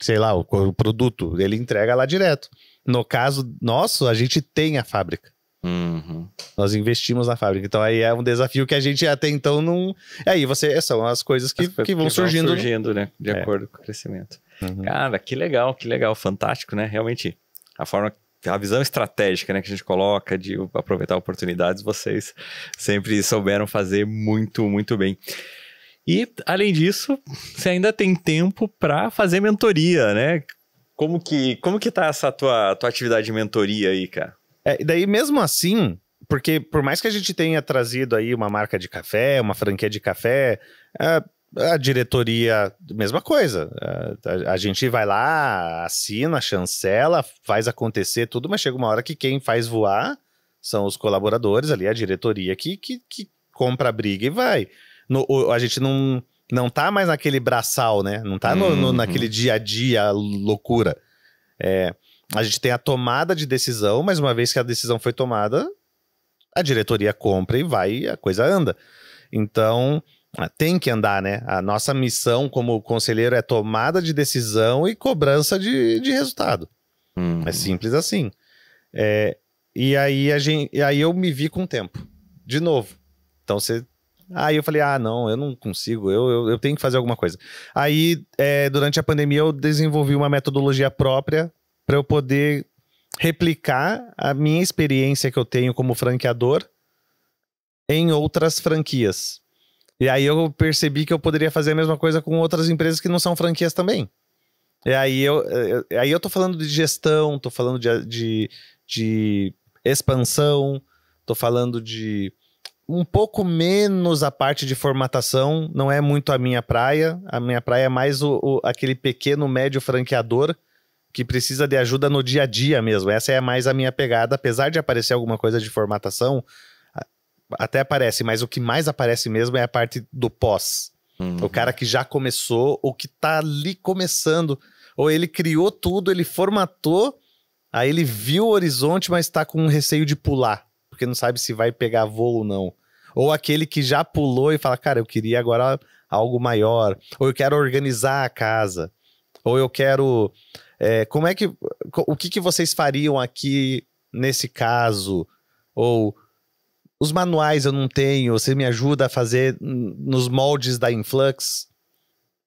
Speaker 2: produto. Ele entrega lá direto. No caso nosso, a gente tem a fábrica.
Speaker 1: Uhum.
Speaker 2: Nós investimos na fábrica. Então aí é um desafio que a gente até então não... Aí são as coisas que vão surgindo.
Speaker 1: Né? De acordo com o crescimento.
Speaker 2: Uhum.
Speaker 1: Cara, que legal, fantástico, né? Realmente, a visão estratégica, né, que a gente coloca de aproveitar oportunidades, vocês sempre souberam fazer muito, muito bem. E, além disso, você ainda tem tempo para fazer mentoria, né? Como que tá essa tua atividade de mentoria aí, cara?
Speaker 2: E daí, mesmo assim, porque por mais que a gente tenha trazido aí uma marca de café, uma franquia de café, a diretoria, mesma coisa. A gente vai lá, assina, chancela, faz acontecer tudo, mas chega uma hora que quem faz voar são os colaboradores ali, a diretoria que compra a briga e vai. A gente não tá mais naquele braçal, né? Não tá naquele dia a dia loucura. A gente tem a tomada de decisão, mas uma vez que a decisão foi tomada, a diretoria compra e vai, e a coisa anda. Então... tem que andar, né? A nossa missão como conselheiro é tomada de decisão e cobrança de resultado. É simples assim. E aí eu me vi com o tempo. De novo. Então aí eu falei, não, eu não consigo, eu tenho que fazer alguma coisa. Aí, durante a pandemia, eu desenvolvi uma metodologia própria para eu poder replicar a minha experiência que eu tenho como franqueador em outras franquias. E aí eu percebi que eu poderia fazer a mesma coisa com outras empresas que não são franquias também. E aí eu tô falando de gestão, tô falando de expansão, tô falando de um pouco menos a parte de formatação, não é muito a minha praia. A minha praia é mais aquele pequeno, médio franqueador que precisa de ajuda no dia a dia mesmo. Essa é mais a minha pegada, apesar de aparecer alguma coisa de formatação... Até aparece, mas o que mais aparece mesmo é a parte do pós. O cara que já começou, ou que tá ali começando, ou ele criou tudo, ele formatou, aí ele viu o horizonte, mas tá com receio de pular, porque não sabe se vai pegar voo ou não. Ou aquele que já pulou e fala, cara, eu queria agora algo maior, ou eu quero organizar a casa, ou eu quero... o que vocês fariam aqui nesse caso? Ou... os manuais eu não tenho, você me ajuda a fazer nos moldes da Influx.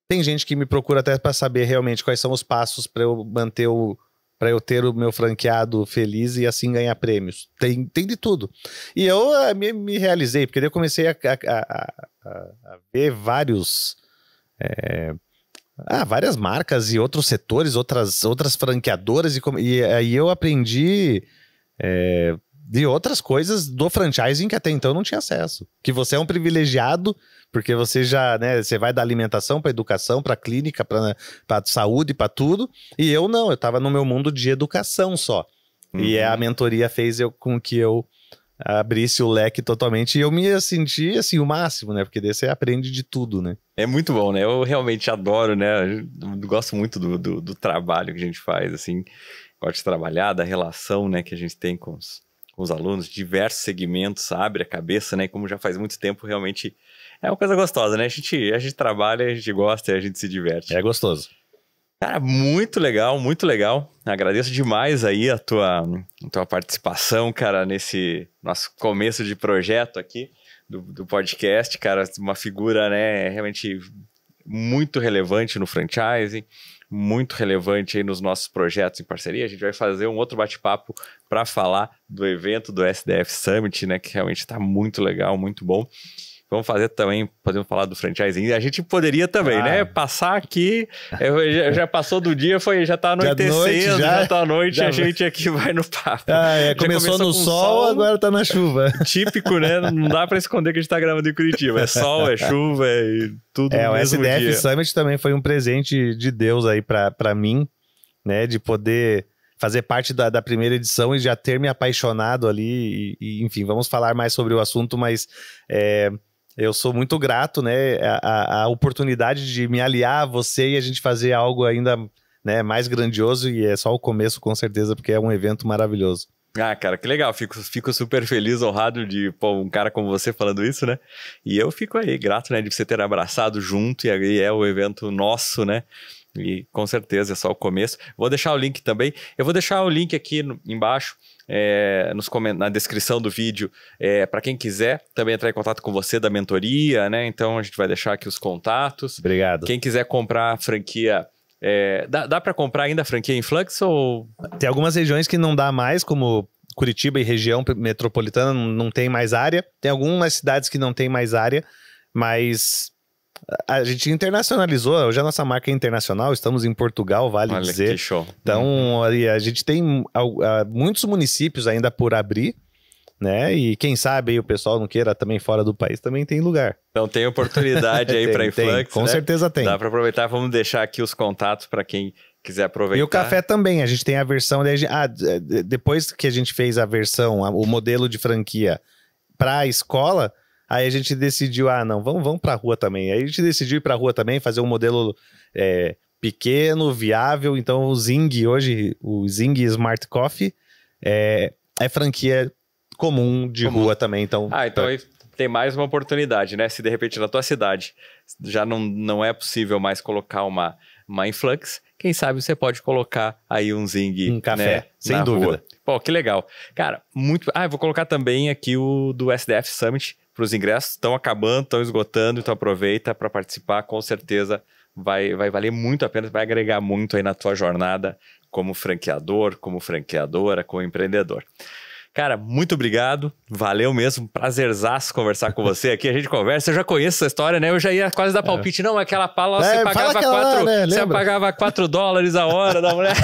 Speaker 2: Tem gente que me procura até para saber realmente quais são os passos para eu manter para eu ter o meu franqueado feliz e assim ganhar prêmios. Tem de tudo. E eu me realizei, porque daí eu comecei a ver várias marcas e outros setores, outras franqueadoras, e aí eu aprendi de outras coisas do franchising que até então eu não tinha acesso. Que você é um privilegiado, porque você já, né, você vai da alimentação para educação, para clínica, para saúde, para tudo, e eu não, eu estava no meu mundo de educação só. E a mentoria fez com que eu abrisse o leque totalmente, e eu me senti, assim, o máximo, né, porque daí você aprende de tudo, né.
Speaker 1: É muito bom, né, eu realmente adoro, né, eu gosto muito do trabalho que a gente faz, assim, gosto de trabalhar, da relação, né, que a gente tem com os alunos, diversos segmentos, abre a cabeça, né, e como já faz muito tempo, realmente é uma coisa gostosa, né, a gente trabalha, a gente gosta e a gente se diverte.
Speaker 2: É gostoso.
Speaker 1: Cara, muito legal, muito legal. Agradeço demais aí a tua participação, cara, nesse nosso começo de projeto aqui do podcast, cara, uma figura, né, realmente muito relevante no franchising, muito relevante aí nos nossos projetos em parceria. A gente vai fazer um outro bate-papo para falar do evento do SDF Summit, né, que realmente está muito legal, muito bom. Vamos fazer também, podemos falar do franchising. A gente poderia também, né? Passar aqui, já passou do dia, já tá anoitecendo, já tá à noite, a gente aqui vai no papo.
Speaker 2: Começou no sol, agora tá na chuva.
Speaker 1: Típico, né? Não dá pra esconder que a gente tá gravando em Curitiba. É sol, é chuva, é tudo no mesmo dia.
Speaker 2: O SDF Summit também foi um presente de Deus aí pra mim, né? De poder fazer parte da primeira edição e já ter me apaixonado ali. Enfim, vamos falar mais sobre o assunto, mas... eu sou muito grato, né, a oportunidade de me aliar a você e a gente fazer algo ainda, né, mais grandioso, e é só o começo, com certeza, porque é um evento maravilhoso.
Speaker 1: Ah, cara, que legal, fico super feliz, honrado de um cara como você falando isso, né, e eu fico aí grato, né, de você ter abraçado junto, e aí é o evento nosso, né, e com certeza é só o começo. Vou deixar o link também, eu vou deixar o link aqui embaixo, na descrição do vídeo, para quem quiser também entrar em contato com você da mentoria, né? Então a gente vai deixar aqui os contatos.
Speaker 2: Obrigado.
Speaker 1: Quem quiser comprar a franquia, dá para comprar ainda a franquia Influx ou...
Speaker 2: Tem algumas regiões que não dá mais, como Curitiba e região metropolitana, não tem mais área. Tem algumas cidades que não tem mais área, mas... a gente internacionalizou, hoje a nossa marca é internacional, estamos em Portugal, vale dizer.
Speaker 1: Olha que show.
Speaker 2: Então, a gente tem muitos municípios ainda por abrir, né? E quem sabe aí o pessoal não queira também fora do país, também tem lugar.
Speaker 1: Então tem oportunidade aí para Influx,
Speaker 2: com certeza tem.
Speaker 1: Dá para aproveitar, vamos deixar aqui os contatos para quem quiser aproveitar.
Speaker 2: E o café também, a gente tem a versão... depois que a gente fez a versão, o modelo de franquia para a escola... Aí a gente decidiu, não, vamos pra rua também. Aí a gente decidiu ir pra rua também, fazer um modelo pequeno, viável. Então o Zing hoje, o Zing Smart Coffee, é franquia comum de rua também. Então,
Speaker 1: então aí tem mais uma oportunidade, né? Se de repente na tua cidade já não é possível mais colocar uma Influx, quem sabe você pode colocar aí um Zing,
Speaker 2: um café,
Speaker 1: né,
Speaker 2: sem dúvida.
Speaker 1: Rua. Pô, que legal. Cara, eu vou colocar também aqui o do SDF Summit. Para os ingressos, estão acabando, estão esgotando, então aproveita para participar, com certeza vai valer muito a pena, vai agregar muito aí na tua jornada como franqueador, como franqueadora, como empreendedor. Cara, muito obrigado, valeu mesmo, prazerzaço conversar com você aqui, a gente conversa, eu já conheço essa história, né, eu já ia quase dar palpite, não, aquela pala, você pagava $4 a hora da mulher...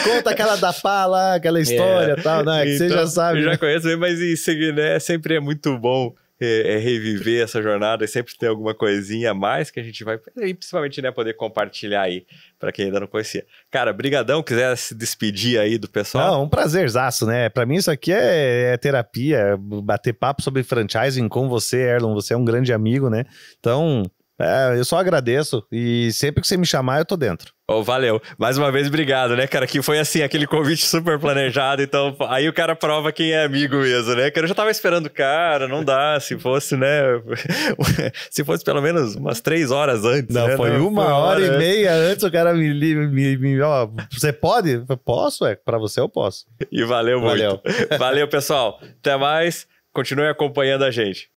Speaker 2: Conta aquela da pala, aquela história e tal, né? Que então, você já sabe.
Speaker 1: Eu já conheço, mas isso, né, sempre é muito bom reviver essa jornada e sempre tem alguma coisinha a mais que a gente vai, e principalmente, né, poder compartilhar aí para quem ainda não conhecia. Cara, brigadão, quiser se despedir aí do pessoal.
Speaker 2: Não, um prazerzaço, né? Para mim isso aqui é terapia, bater papo sobre franchising com você, Erlon, você é um grande amigo, né? Então... eu só agradeço e sempre que você me chamar eu tô dentro.
Speaker 1: Valeu. Mais uma vez, obrigado, né, cara? Que foi assim, aquele convite super planejado, então aí o cara prova quem é amigo mesmo, né? Que eu já tava esperando o cara, não dá, se fosse, né? Se fosse pelo menos umas 3 horas antes.
Speaker 2: Não,
Speaker 1: né?
Speaker 2: Foi uma hora e meia antes, o cara me ó, você pode? Eu posso, pra você eu posso.
Speaker 1: E valeu muito. Valeu, pessoal. Até mais. Continue acompanhando a gente.